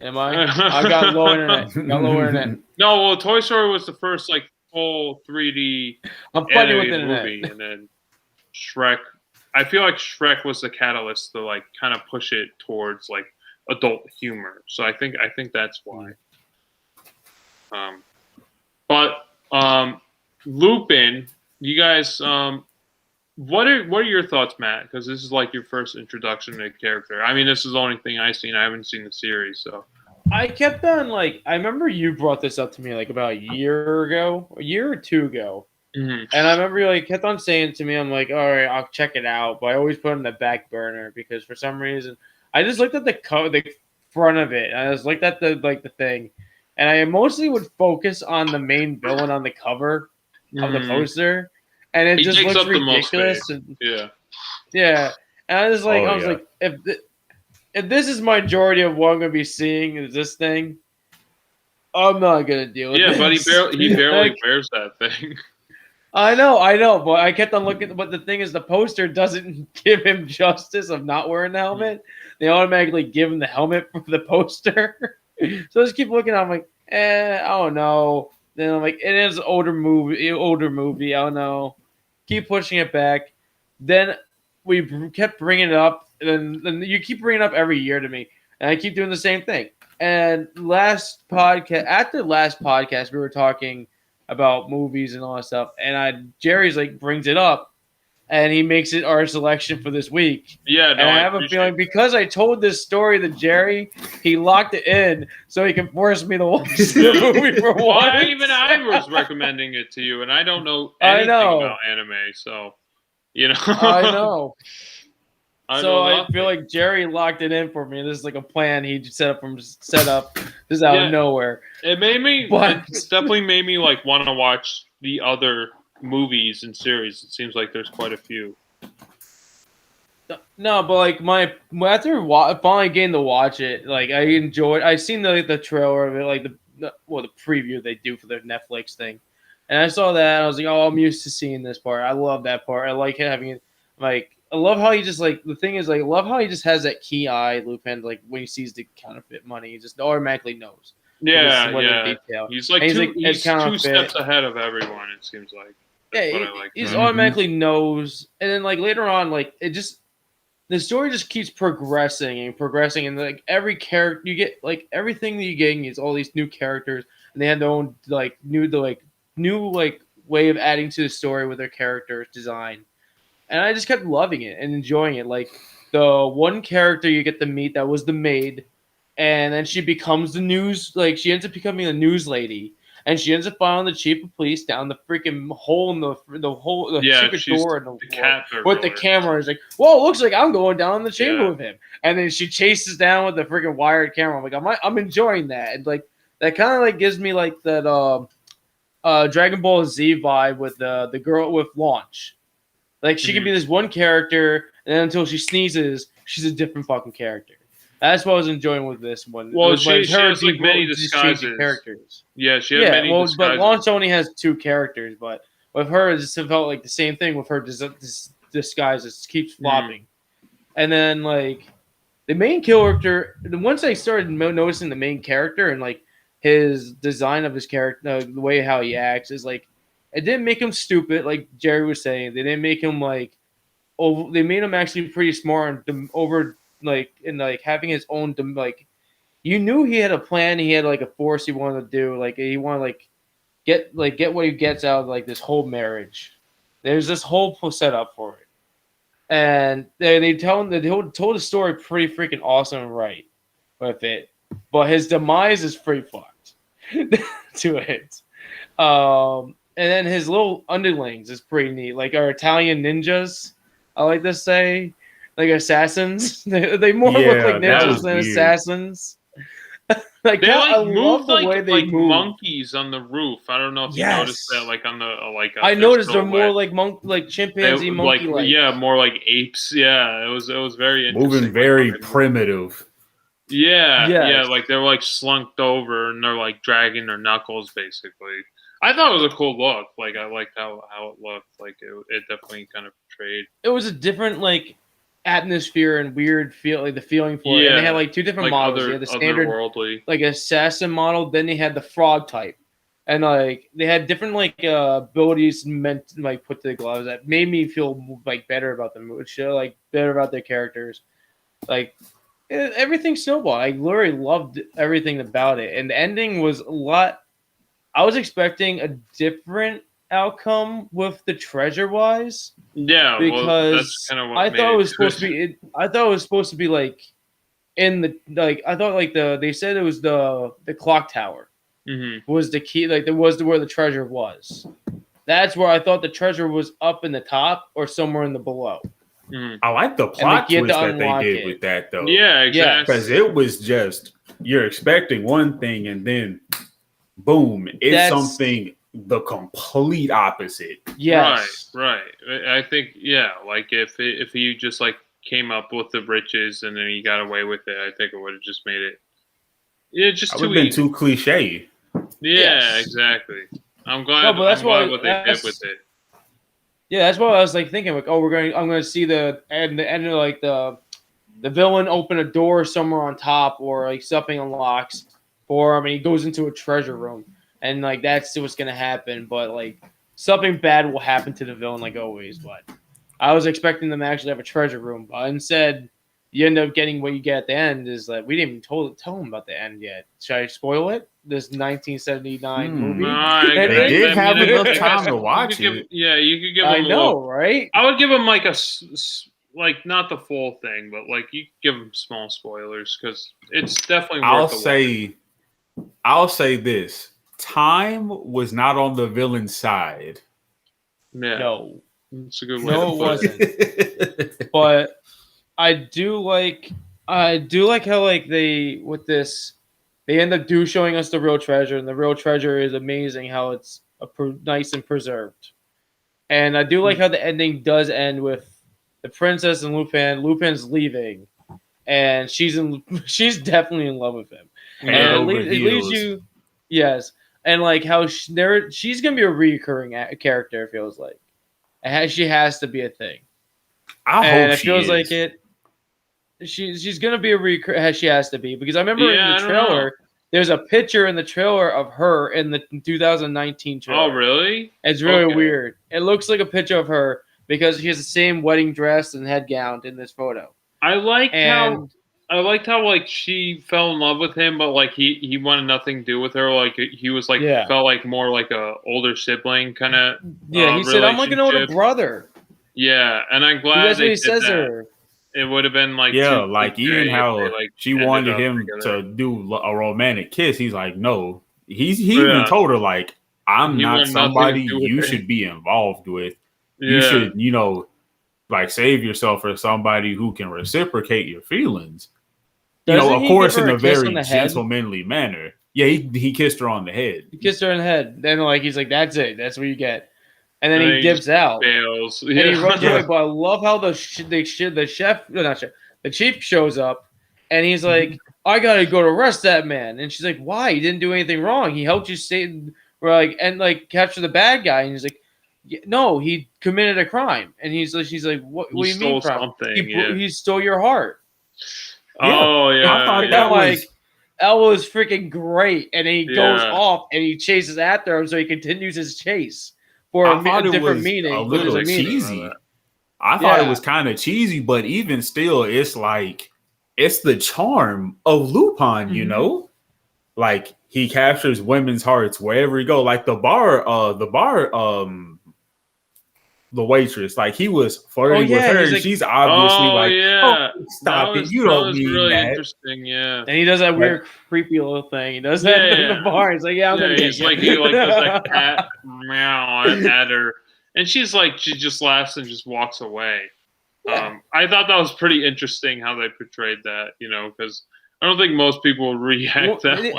Am I? I got low internet. No, well, Toy Story was the first like full 3D animated movie, and then Shrek. I feel like Shrek was the catalyst to like kind of push it towards like adult humor. So I think that's why. But Lupin, you guys, what are your thoughts, Matt? Because this is like your first introduction to the character. I mean, this is the only thing I've seen. I haven't seen the series, so. I kept on like I remember you brought this up to me like about a year or two ago. Mm-hmm. And I remember you like kept on saying to me, I'm like, all right, I'll check it out, but I always put it in the back burner because for some reason I just looked at the front of it. And I just looked at the thing, and I mostly would focus on the main villain on the cover of the poster, and it just looks ridiculous. Yeah. And I was like, if this is majority of what I'm gonna be seeing is this thing, I'm not gonna deal with it. Yeah, but he barely wears that thing. I know, but I kept on looking. But the thing is, the poster doesn't give him justice of not wearing the helmet. They automatically give him the helmet for the poster. So I just keep looking. I'm like, I don't know. Then I'm like, it is an older movie. I don't know. Keep pushing it back. Then we kept bringing it up. And then you keep bringing it up every year to me, and I keep doing the same thing. And after the last podcast, we were talking about movies and all that stuff, and Jerry's like brings it up, and he makes it our selection for this week. Yeah, and I have a feeling because I told this story to Jerry, he locked it in so he can force me to watch the movie for once. Well, even I was recommending it to you, and I don't know anything about anime, so you know. I know. I feel like Jerry locked it in for me. This is like a plan he set up just out of nowhere. It definitely made me like want to watch the other movies and series. It seems like there's quite a few. No, but like after finally getting to watch it, like I enjoyed. I seen the trailer of it, like the preview they do for their Netflix thing, and I saw that. And I was like, oh, I'm used to seeing this part. I love that part. I like having it. Like I love how he just like the thing is like I love how he just has that key eye, Lupin. Like when he sees the counterfeit money, he just automatically knows. Yeah. He's like he's two steps ahead of everyone. It seems like. He's automatically knows, and then like later on, like it just. The story just keeps progressing, and like every character you get, like everything that you get is all these new characters, and they have their own like new way of adding to the story with their characters design, and I just kept loving it and enjoying it. Like the one character you get to meet that was the maid, and then she becomes the news, like she ends up becoming a news lady. And she ends up following the chief of police down the freaking hole in the secret door in the wall with the camera. It's like, whoa, it looks like I'm going down in the chamber with him. And then she chases down with the freaking wired camera. I'm like, I'm enjoying that. And like that kind of like gives me like that Dragon Ball Z vibe with the girl with Launch. Like she can be this one character, and then until she sneezes, she's a different fucking character. That's what I was enjoying with this one. Well, she has like many disguises. Characters. Yeah, she had many disguises. But Launch only has 2 characters. But with her, it just felt like the same thing with her disguises. Keeps flopping. And then, like, the main character, once I started noticing the main character and, like, his design of his character, the way how he acts, is, like, it didn't make him stupid, like Jerry was saying. They didn't make him, like, they made him actually pretty smart and having his own, like, you knew he had a plan. He had like a force he wanted to do. Like he wanted get what he gets out of like this whole marriage. There's this whole setup for it, and they told the story pretty freaking awesome and right with it, but his demise is pretty fucked to it. And then his little underlings is pretty neat, like our Italian ninjas. I like to say, like assassins. They more look like ninjas than assassins. Like I love the way they move. Monkeys on the roof. I don't know if you noticed that, like on the I noticed they're more like chimpanzee monkey. Like yeah, more like apes. Yeah, it was very interesting. Moving very primitive. Yeah, like they're like slunked over and they're like dragging their knuckles basically. I thought it was a cool look. Like I liked how it looked. Like it definitely kind of portrayed. It was a different like atmosphere and weird feel, like the feeling for it. And they had like two different models. They had the standard like assassin model. Then they had the frog type, and like they had different like abilities meant to, like put to the gloves that made me feel like better about the show, like better about their characters. Like everything snowballed. I literally loved everything about it, and the ending was a lot. I was expecting a different outcome with the treasure wise. Yeah, because that's kind of what I thought it was supposed to be. I thought it was supposed to be like in the like. I thought like they said it was the clock tower was the key. Like there was where the treasure was. That's where I thought the treasure was up in the top or somewhere in the below. I like the plot twist that they did with that though. Yeah, exactly. Because it was just you're expecting one thing and then boom, it's something the complete opposite. Yes. Right. I think like if you just like came up with the riches and then you got away with it, I think it would have just made it. Yeah, just too been too cliche. Yeah, exactly. I'm glad. No, but that's what they did with it. Yeah, that's what I was like thinking. Like, I'm going to see the end of like the villain open a door somewhere on top, or like something unlocks for him, and he goes into a treasure room, and like that's what's going to happen. But like something bad will happen to the villain, like always. But I was expecting them to actually have a treasure room, but instead, you end up getting what you get at the end. Is that we didn't even tell them about the end yet. Should I spoil it? This 1979 movie. They did have enough time to watch it. Yeah, you could give them. I know, right? I would give them like like not the full thing, but like you give them small spoilers because it's definitely. I'll say this: time was not on the villain's side. Yeah. No, it's a good way. No, it wasn't. But I do like how like they end up showing us the real treasure, and the real treasure is amazing. How it's nice and preserved, and I do like how the ending does end with the princess and Lupin. Lupin's leaving, and she's definitely in love with him, and it leaves you, yes, and like how she's gonna be a recurring character. It feels like, she has to be a thing. It feels like it. She's gonna be she has to be, because I remember in the trailer there's a picture in the trailer of her in the 2019 trailer. Oh really? It's really weird. It looks like a picture of her because she has the same wedding dress and head gown in this photo. I liked how like she fell in love with him, but like he wanted nothing to do with her. Like he was like felt like more like a older sibling kind of. Yeah, he said, "I'm like an older brother." Yeah, and I'm glad that's what he says to her. It would have been like like even how she wanted him to do a romantic kiss. He's like, no. He even told her like, I'm not somebody you should be involved with. You should, like save yourself for somebody who can reciprocate your feelings. Of course, in a very gentlemanly manner. Yeah, he kissed her on the head. He kissed her on the head. Then he's like, that's it. That's what you get. And then he dips out. Fails. And he runs away. But I love how the chief shows up, and he's like, "I gotta go to arrest that man." And she's like, "Why? He didn't do anything wrong. He helped you capture the bad guy." And he's like, "No, he committed a crime." And she's like, "What do you mean crime? He stole your heart." Oh yeah, I thought that was freaking great. And then he goes off and he chases after him, so he continues his chase. I thought it was a little cheesy. I thought it was kind of cheesy, but even still, it's like it's the charm of Lupin, Like he captures women's hearts wherever he go. Like the bar the waitress. Like he was flirting with her, and she's obviously stop it. You don't mean really that. Interesting, yeah. And he does that weird, creepy little thing. He does that in the bar. He's like, I'm gonna get you. He does that cat meow at her, and she just laughs and just walks away. Yeah. I thought that was pretty interesting how they portrayed that, because I don't think most people would react that way.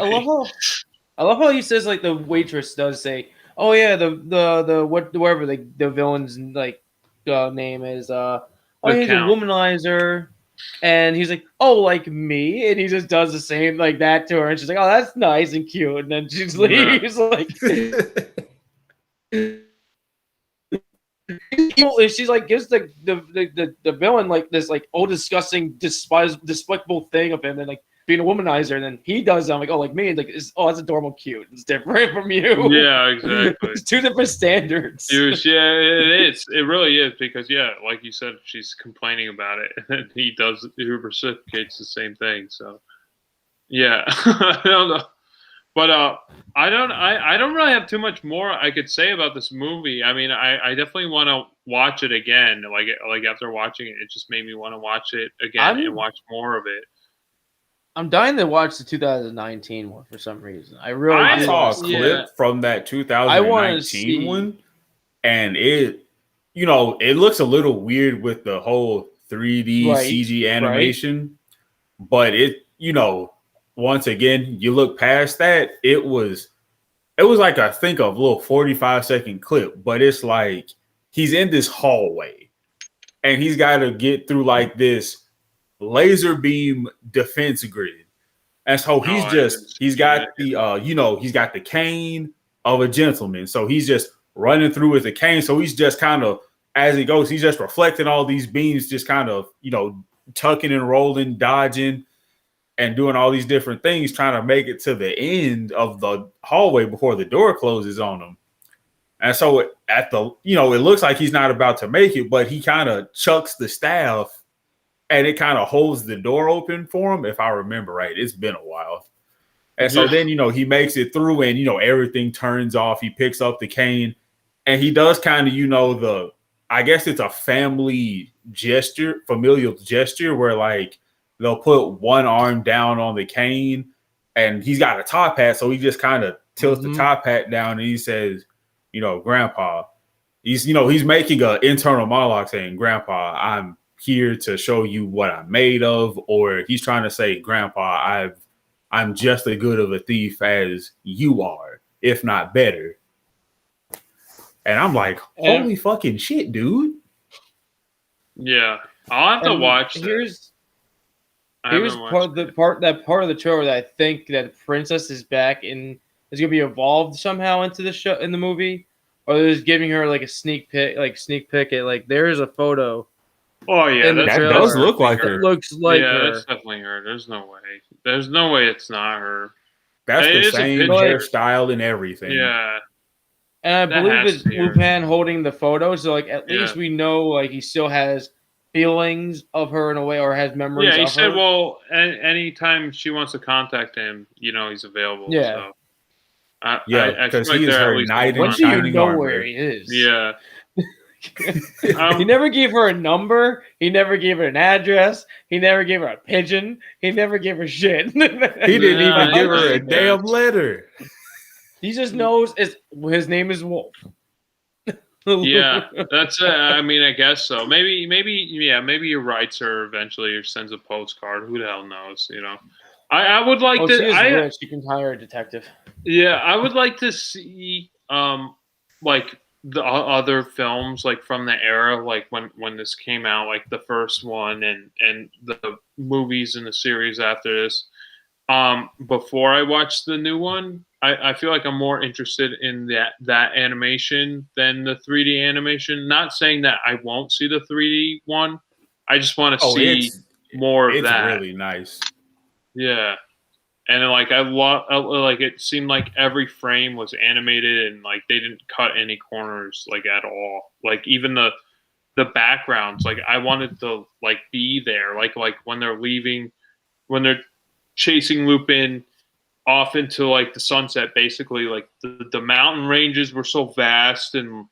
I love how he says like the waitress does say, "Oh yeah, whatever the villain's name is, he's a womanizer," and he's like, "Oh, like me," and he just does the same like that to her, and she's like, "Oh, that's nice and cute," and then she's like. She's like gives the villain like this like disgusting despicable thing of him and like being a womanizer, and then he does that. I'm like, oh, like me, and like that's adorable, cute. It's different from you. Yeah, exactly. It's two different standards. Dude, yeah, it is. It really is because like you said, she's complaining about it, and he reciprocates the same thing. So yeah, I don't know. But I don't really have too much more I could say about this movie. I mean, I definitely want to watch it again. Like after watching it, it just made me want to watch it again and watch more of it. I'm dying to watch the 2019 one for some reason. I saw a clip from that 2019 one, and it looks a little weird with the whole 3D CG animation, but it once again, you look past that, it was like I think a little 45-second clip, but it's like he's in this hallway and he's got to get through like this laser beam defense grid. And so he's got the cane of a gentleman. So he's just running through with the cane. So he's just kind of, as he goes, he's just reflecting all these beams, just kind of, tucking and rolling, dodging, and doing all these different things, trying to make it to the end of the hallway before the door closes on him. And so it looks like he's not about to make it, but he kind of chucks the staff and it kind of holds the door open for him, if I remember right. It's been a while. And so then, he makes it through and, everything turns off. He picks up the cane and he does kind of, I guess it's a familial gesture where like, they'll put one arm down on the cane and he's got a top hat. So he just kind of tilts the top hat down and he says, Grandpa, he's making an internal monologue saying, Grandpa, I'm here to show you what I'm made of. Or he's trying to say, Grandpa, I'm just as good of a thief as you are, if not better. And I'm like, holy fucking shit, dude. Yeah. I'll have to watch Here's part of the trailer that I think that Princess is back and is gonna be evolved somehow into the show in the movie, or they're just giving her like a sneak peek at like there's a photo. Oh yeah, that does look like her. It looks like her. That's definitely her. There's no way. There's no way it's not her. That's the same hairstyle and everything. Yeah. And I believe it's Lupin holding the photo, so like at least we know like he still has feelings of her in a way, or has memories of her. Yeah, he said, well, anytime she wants to contact him, he's available. Yeah. So. Because he is her knight in shining armor. Where he is. Yeah. He never gave her a number. He never gave her an address. He never gave her a pigeon. He never gave her shit. He didn't even give her a damn letter. He just knows his name is Wolf. Yeah, that's it. I mean, I guess so. Maybe he writes her eventually or sends a postcard. Who the hell knows? I would like to. She can hire a detective. Yeah, I would like to see like the other films like from the era, like when this came out, like the first one and the movies and the series after this. Before I watch the new one, I feel like I'm more interested in that animation than the 3D animation. Not saying that I won't see the 3D one. I just want to see more of that. It's really nice. Yeah. And like I love, like it seemed like every frame was animated and like they didn't cut any corners like at all. Like even the backgrounds, like I wanted to like be there. Like when they're leaving, when they're chasing Lupin off into like the sunset, basically like the mountain ranges were so vast and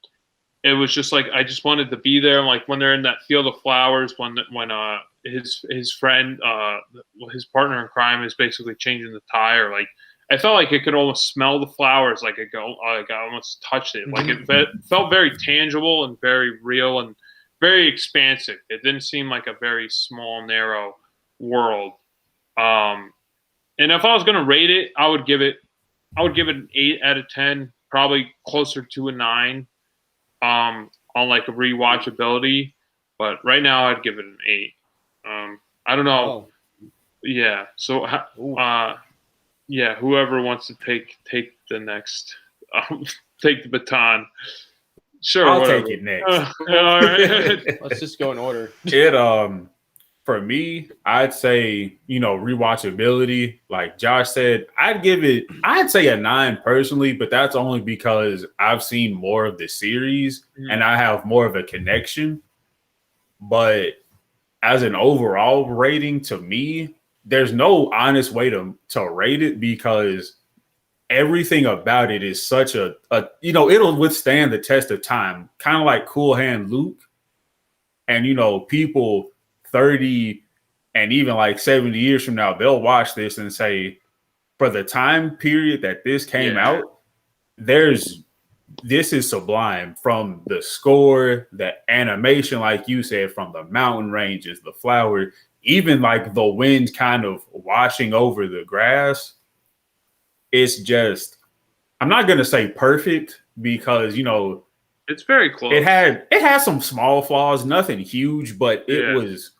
it was just like I just wanted to be there. Like when they're in that field of flowers, when his friend, his partner in crime is basically changing the tire. Like I felt like it could almost smell the flowers. Like I almost touched it. Like it felt very tangible and very real and very expansive. It didn't seem like a very small, narrow world. And if I was gonna rate it, I would give it an 8 out of 10, probably closer to a 9. On like a rewatchability, but right now I'd give it an 8. I don't know. Oh. Yeah. So, yeah. Whoever wants to take the next, take the baton. Sure. I'll whatever. take it next. All right. Let's just go in order. For me, I'd say, rewatchability, like Josh said, I'd say a 9 personally, but that's only because I've seen more of the series and I have more of a connection. But as an overall rating, to me, there's no honest way to rate it because everything about it is such it'll withstand the test of time, kind of like Cool Hand Luke. And, people 30 and even like 70 years from now, they'll watch this and say, for the time period that this came out, this is sublime. From the score, the animation, like you said, from the mountain ranges, the flower, even like the wind kind of washing over the grass. It's just, I'm not going to say perfect because, it's very close. It had some small flaws, nothing huge, but it was,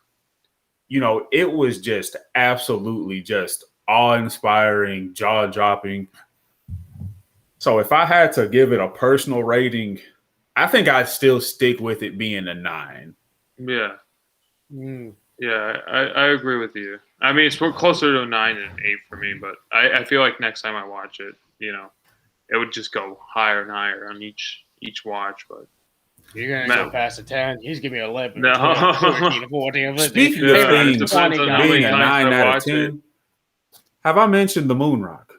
it was just absolutely just awe-inspiring, jaw-dropping. So if I had to give it a personal rating, I think I'd still stick with it being a 9. Yeah. Yeah, I agree with you. I mean, it's closer to a 9 than an 8 for me, but I feel like next time I watch it, it would just go higher and higher on each watch, but you're gonna go past a 10. He's giving me 11. No. 13, 14, Speaking of things being a 9 out of 10, have I mentioned the Moon Rock?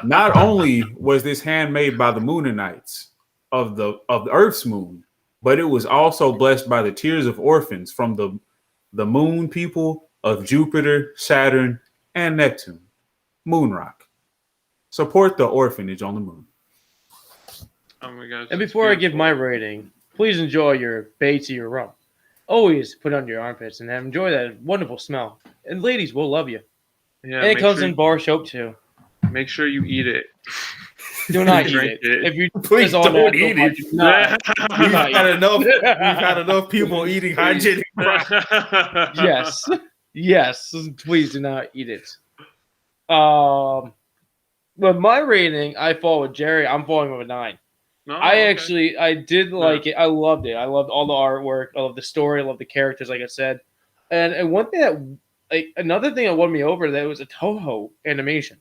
Not only was this handmade by the Mooninites of the Earth's moon, but it was also blessed by the tears of orphans from the moon people of Jupiter, Saturn, and Neptune. Moon Rock. Support the orphanage on the moon. Oh my gosh. And before I give my rating, please enjoy your Bates or your rum. Always put under your armpits and enjoy that wonderful smell. And ladies will love you. Yeah, and it comes in bar soap too. Make sure you eat it. Do not eat it. If you please don't eat it. We've had enough people eating hygienic. Yes. Please do not eat it. But my rating, I fall with Jerry. I'm falling with a 9. No, I did like it. I loved it. I loved all the artwork. I loved the story. I loved the characters, like I said. And one thing another thing that won me over, that was a Toho animation.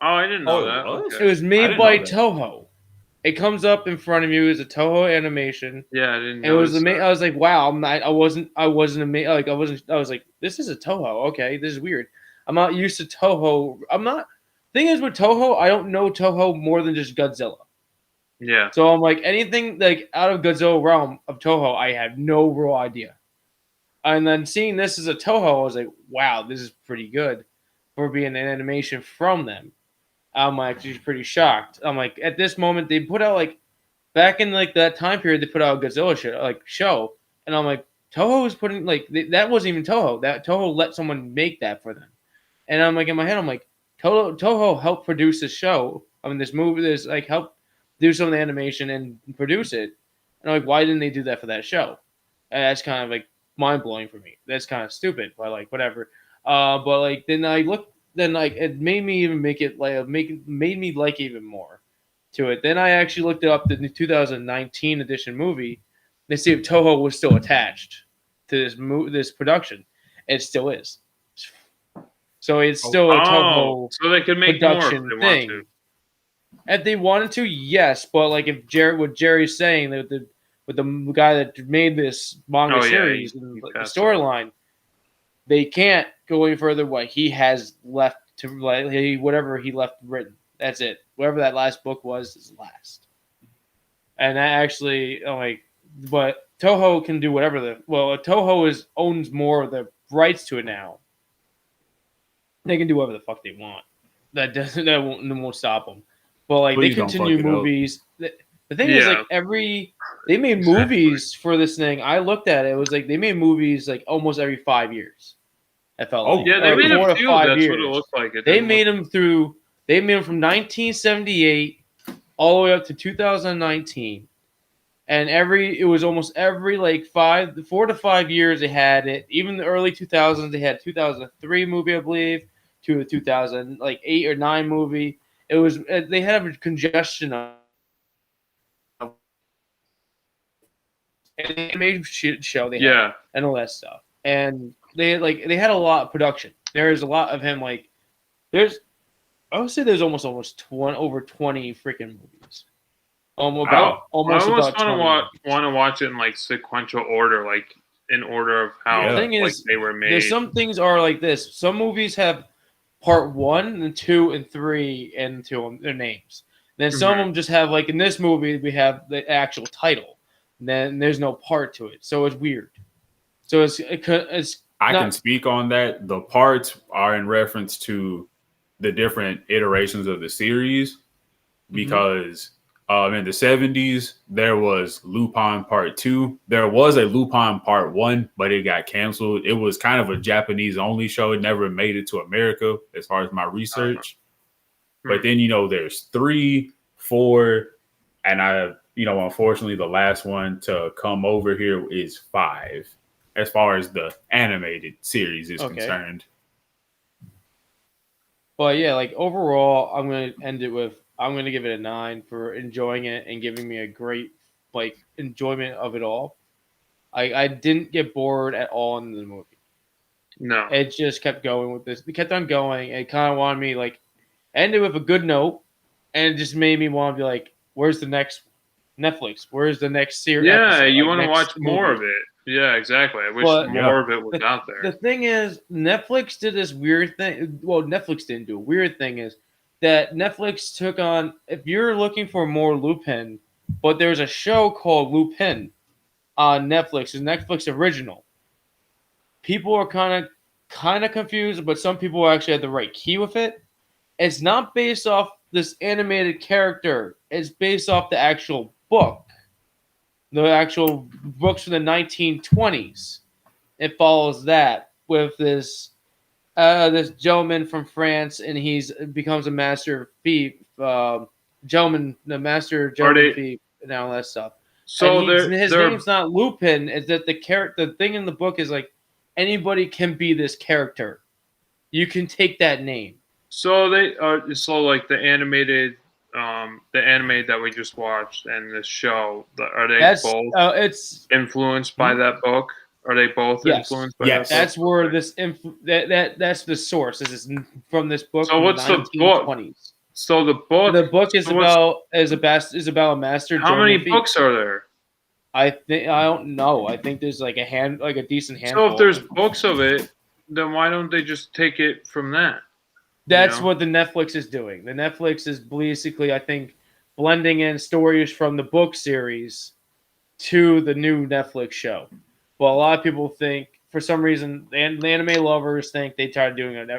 Oh, I didn't know that. Okay. It was made by Toho. It comes up in front of you as a Toho animation. Yeah, I didn't know. It was amazing. I was like, wow, I wasn't amazed. Like, I was like, this is a Toho. Okay, this is weird. I'm not used to Toho. Thing is with Toho, I don't know Toho more than just Godzilla. Yeah. So I'm like, anything like out of Godzilla realm of Toho, I have no real idea. And then seeing this as a Toho, I was like, wow, this is pretty good for being an animation from them. I'm actually pretty shocked. I'm like, at this moment, they put out back in that time period, they put out a Godzilla show, and I'm like, Toho is putting that wasn't even Toho. That Toho let someone make that for them, and I'm like, in my head, I'm like, Toho helped produce this show. I mean, this movie, helped do some of the animation and produce it. And I'm like, why didn't they do that for that show? And that's kind of mind blowing for me. That's kind of stupid, but whatever. But then I looked. Then it made me even made me like even more to it. Then I actually looked up the 2019 edition movie to see if Toho was still attached to this production. It still is. So it's still a Toho so they could make production more if they thing. want to. If they wanted to, yes. But if what Jerry's saying with the guy that made this manga series and the storyline, they can't go any further. What he has left whatever he left written. That's it. Whatever that last book was is last. and I actually like, but Toho can do whatever Toho owns more of the rights to it now. They can do whatever the fuck they want. That won't stop them. But like Please they continue movies. The thing is, like they made movies for this thing. I looked at it. It was like they made movies like almost every 5 years. I felt like. Yeah, they made a few. That's years. what it looked like. They made them from 1978 all the way up to 2019. And it was almost every like 4 to 5 years they had it. Even the early 2000s, they had 2003 movie, I believe, to a 2008 or 9 movie. It was they had a congestion of animated show they had and all that stuff. And they had a lot of production. There's a lot of him I would say there's almost over 20 freaking movies. I almost want to watch it in like sequential order, like in order of how they were made. There's some things are like this. Some movies have part 1 and 2 and 3 into their names. Then some of them just have, like in this movie, we have the actual title. And then there's no part to it, so it's weird. So I can speak on that. The parts are in reference to the different iterations of the series, because in the 70s there was Lupin Part 2. There was a Lupin Part 1, but it got canceled. It was kind of a Japanese only show. It never made it to America, as far as my research. But then there's 3, 4, and unfortunately the last one to come over here is 5, as far as the animated series is concerned. But yeah, like overall, I'm going to give it a 9 for enjoying it and giving me a great enjoyment of it all. I didn't get bored at all in the movie. No. It just kept going with this. It kept on going. It kind of wanted me ended with a good note, and it just made me want to be like, where's the next Netflix? Where's the next series? Yeah, you want to watch more of it. Yeah, exactly. I wish more of it was out there. The thing is, Netflix did this weird thing. Well, Netflix didn't do. A weird thing is that Netflix took on, if you're looking for more Lupin, but there's a show called Lupin on Netflix. It's a Netflix original. People are kind of confused, but some people actually had the right key with it. It's not based off this animated character. It's based off the actual book. The actual books from the 1920s. It follows that with this gentleman from France, and becomes a master thief. The master gentleman thief, and all that stuff. So his name's not Lupin. Is that the thing in the book is like anybody can be this character. You can take that name. So they like the animated. The anime that we just watched and the show, are they both it's influenced by that book? Are they both influenced by that book? That's where this that's the source. This is from this book. So what's the book? So the book is about a master. How many books are there? I don't know. I think there's like a decent handful. So if there's books of it, then why don't they just take it from that? That's what the Netflix is doing. The Netflix is basically, I think, blending in stories from the book series to the new Netflix show. But a lot of people think, for some reason, the anime lovers think they tried doing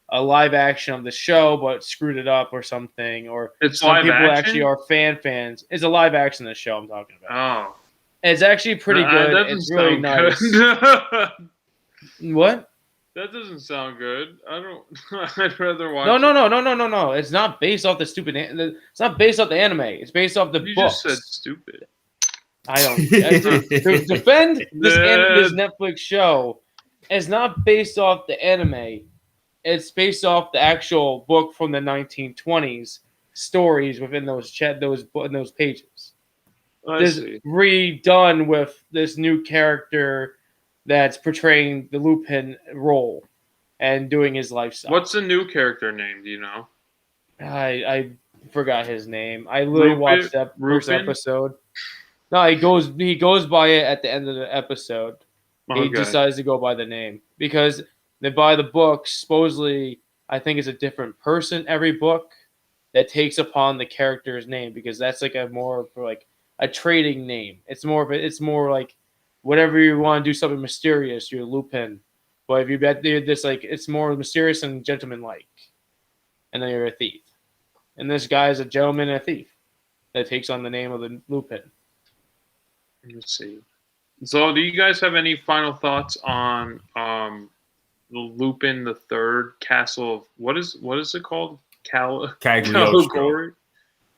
a live action of the show, but screwed it up or something. Or some people actually are fans. It's a live action of the show I'm talking about. Oh. It's actually pretty good. It's really nice. What? That doesn't sound good. I'd rather watch. No. It's not based off the stupid. It's not based off the anime. It's based off the books. You just said stupid. I don't. To defend this Netflix show, it's not based off the anime. It's based off the actual book from the 1920s stories within those pages. This redone with this new character that's portraying the Lupin role and doing his lifestyle. What's the new character name? Do you know? I forgot his name. I literally watched that first episode. No, he goes by it at the end of the episode. Okay. He decides to go by the name because they buy the book. Supposedly, I think it's a different person every book. that takes upon the character's name, because that's like a more for like a trading name. It's more like whatever you want to do something mysterious, you're Lupin. But if you bet this, like it's more mysterious and gentleman-like, and then you're a thief. And this guy is a gentleman and a thief that takes on the name of the Lupin. Let's see. So, do you guys have any final thoughts on the Lupin the Third Castle of what is it called? Cagliostro.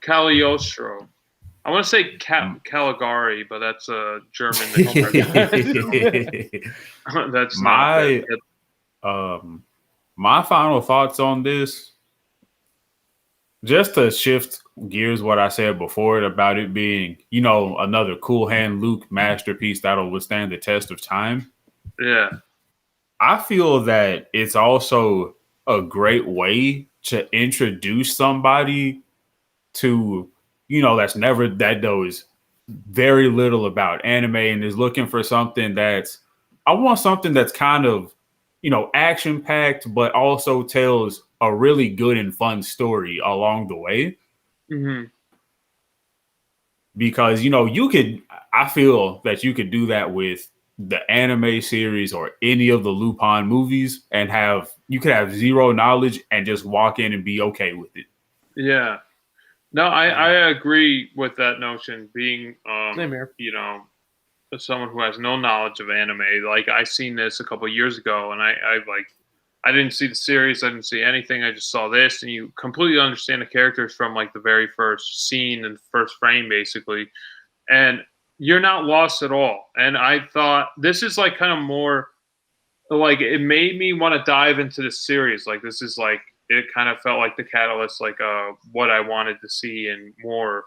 Cagliostro. I want to say Caligari, but that's a German. That's my my final thoughts on this. Just to shift gears, what I said before about it being, another Cool Hand Luke masterpiece that'll withstand the test of time. Yeah. I feel that it's also a great way to introduce somebody to, that knows very little about anime and is looking for something I want something that's kind of, action packed, but also tells a really good and fun story along the way. Mm-hmm. Because, I feel that you could do that with the anime series or any of the Lupin movies and you could have zero knowledge and just walk in and be okay with it. Yeah. No, I agree with that notion. Being, someone who has no knowledge of anime, like I seen this a couple of years ago, and I didn't see the series, I didn't see anything. I just saw this, and you completely understand the characters from like the very first scene and first frame, basically, and you're not lost at all. And I thought this is like kind of more like it made me want to dive into the series. Like this is like it kind of felt like the catalyst, like what I wanted to see in more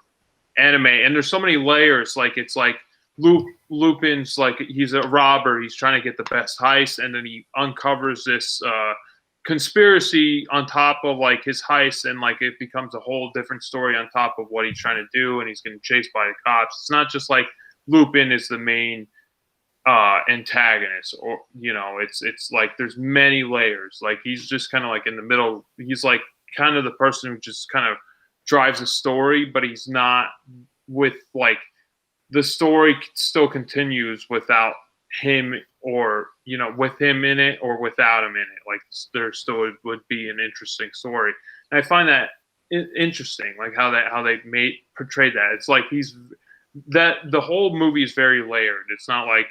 anime. And there's so many layers. Like it's like Lupin's like he's a robber. He's trying to get the best heist, and then he uncovers this conspiracy on top of like his heist, and like it becomes a whole different story on top of what he's trying to do, and he's getting chased by the cops. It's not just like Lupin is the main antagonist, or it's like there's many layers. Like he's just kind of like in the middle. He's like kind of the person who just kind of drives the story, but he's not with like the story still continues without him, or with him in it or without him in it. Like there still would be an interesting story, and I find that interesting, like how they portrayed that. It's like the whole movie is very layered. It's not like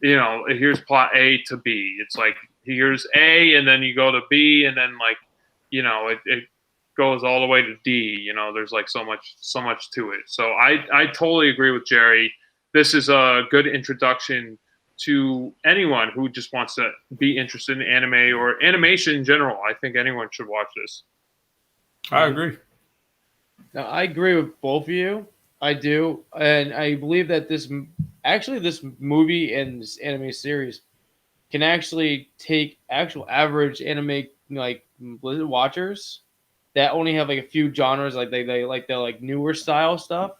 here's plot A to B. It's like here's A, and then you go to B, and then like it goes all the way to D. There's like so much to it. So I totally agree with Jerry. This is a good introduction to anyone who just wants to be interested in anime or animation in general. I think anyone should watch this. I agree. Now, I agree with both of you. I do, and I believe that this movie and this anime series can actually take actual average anime like watchers that only have like a few genres, like they like the like newer style stuff.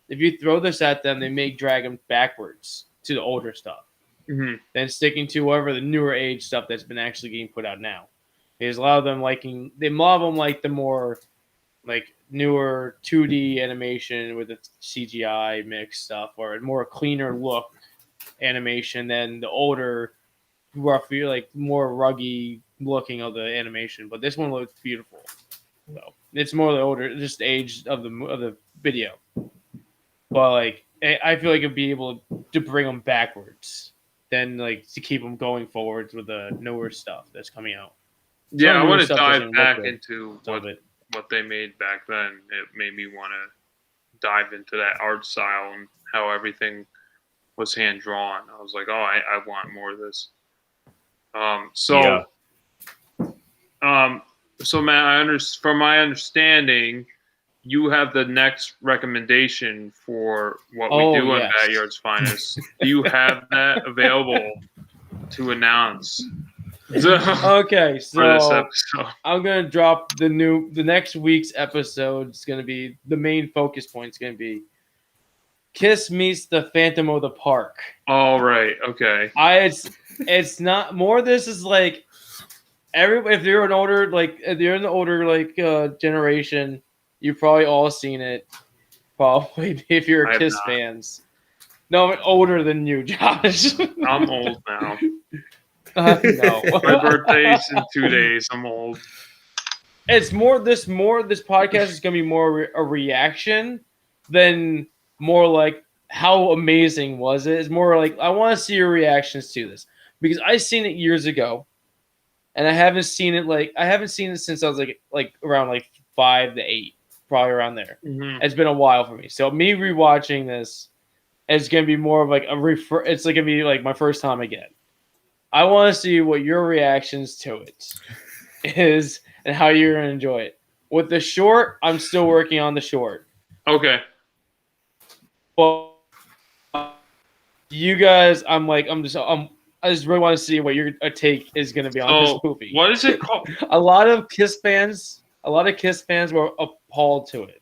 If you throw this at them, they may drag them backwards to the older stuff, than sticking to whatever the newer age stuff that's been actually getting put out now. Because a lot of them like the more like newer 2D animation with the CGI mixed stuff, or a more cleaner look animation than the older, rougher, like more ruggy looking of the animation. But this one looks beautiful. So it's more the older, just age of the video. But like I feel like it'd be able to bring them backwards than like to keep them going forwards with the newer stuff that's coming out. Yeah, I want to dive back into what they made back then. It made me want to dive into that art style and how everything was hand drawn. I was like, oh, I want more of this. So Matt, from my understanding, you have the next recommendation for what we do on BatYard's Finest. Do you have that available to announce? Okay, so I'm gonna drop the next week's episode. It's gonna be the main focus point. It's gonna be Kiss meets the Phantom of the Park. All right. Okay. It's not more. This is like if you're in the older generation, You've probably all seen it. Probably if you're Kiss fans. No, I'm older than you, Josh. I'm old now. No. My birthday's in 2 days. I'm old. It's more. This podcast is gonna be more a reaction than more like how amazing was it. It's more like I want to see your reactions to this because I seen it years ago, and I haven't seen it since I was like around 5 to 8, probably around there. Mm-hmm. It's been a while for me. So me rewatching this is gonna be more of like it's like gonna be like my first time again. I want to see what your reactions to it is and how you're going to enjoy it. With the short, I'm still working on the short. Okay. Well, you guys, I just really want to see what your take is going to be on this movie. What is it called? A lot of Kiss fans were appalled to it.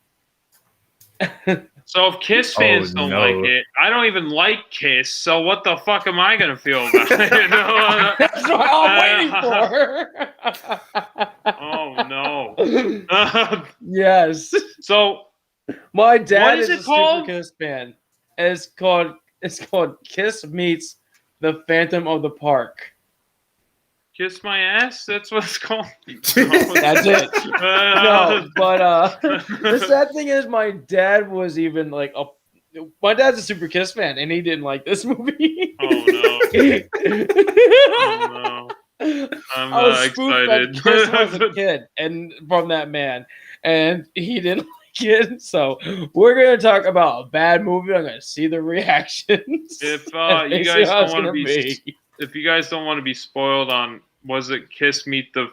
So if Kiss fans don't like it, I don't even like Kiss. So what the fuck am I gonna feel about it? That's what I'm waiting for. Oh no. Yes. So my dad is a super Kiss fan. It's called Kiss Meets the Phantom of the Park. Kiss my ass? That's what it's called. That's it. No, but the sad thing is, my dad was even my dad's a super Kiss fan, and he didn't like this movie. Oh no! Oh no! I'm I was excited. That Kiss was a kid, and from that man, and he didn't like it. So we're gonna talk about a bad movie. I'm gonna see the reactions. If you guys don't want to be. If you guys don't want to be spoiled on, was it Kiss Meet the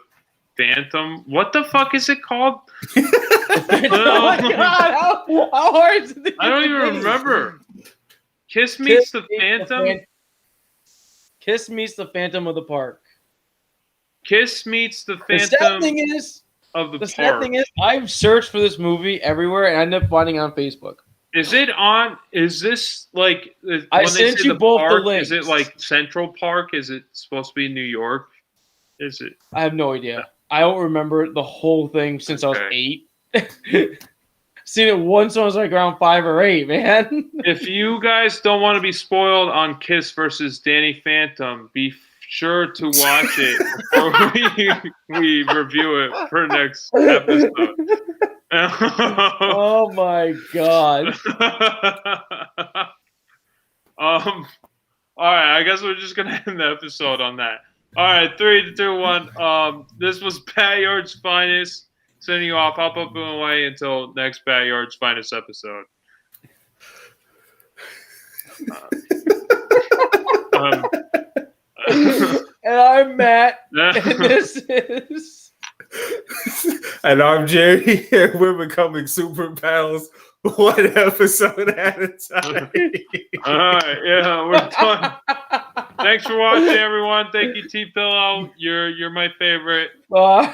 Phantom? What the fuck is it called? Oh my god, how hard is it? I don't even remember. Kiss Meets the Phantom? Kiss Meets the Phantom of the Park. Kiss Meets the Phantom the sad thing is, I've searched for this movie everywhere and I ended up finding it on Facebook. Is this like I sent you both the links. Is it like Central Park? Is it supposed to be New York? Is it? I have no idea. I don't remember the whole thing since I was 8. Seen it once when I was like around 5 or 8, man. If you guys don't want to be spoiled on Kiss versus Danny Phantom, be sure to watch it before we review it for next episode. Oh my god. All right, I guess we're just gonna end the episode on that. All right, 3, 2, 1. This was BatYard's Finest. Sending you off, up, and away until next BatYard's Finest episode. And I'm Matt, and this is... And I'm Jerry, and we're becoming super pals one episode at a time. All right, yeah, we're done. Thanks for watching, everyone. Thank you, T-Pillow. You're my favorite. Bye.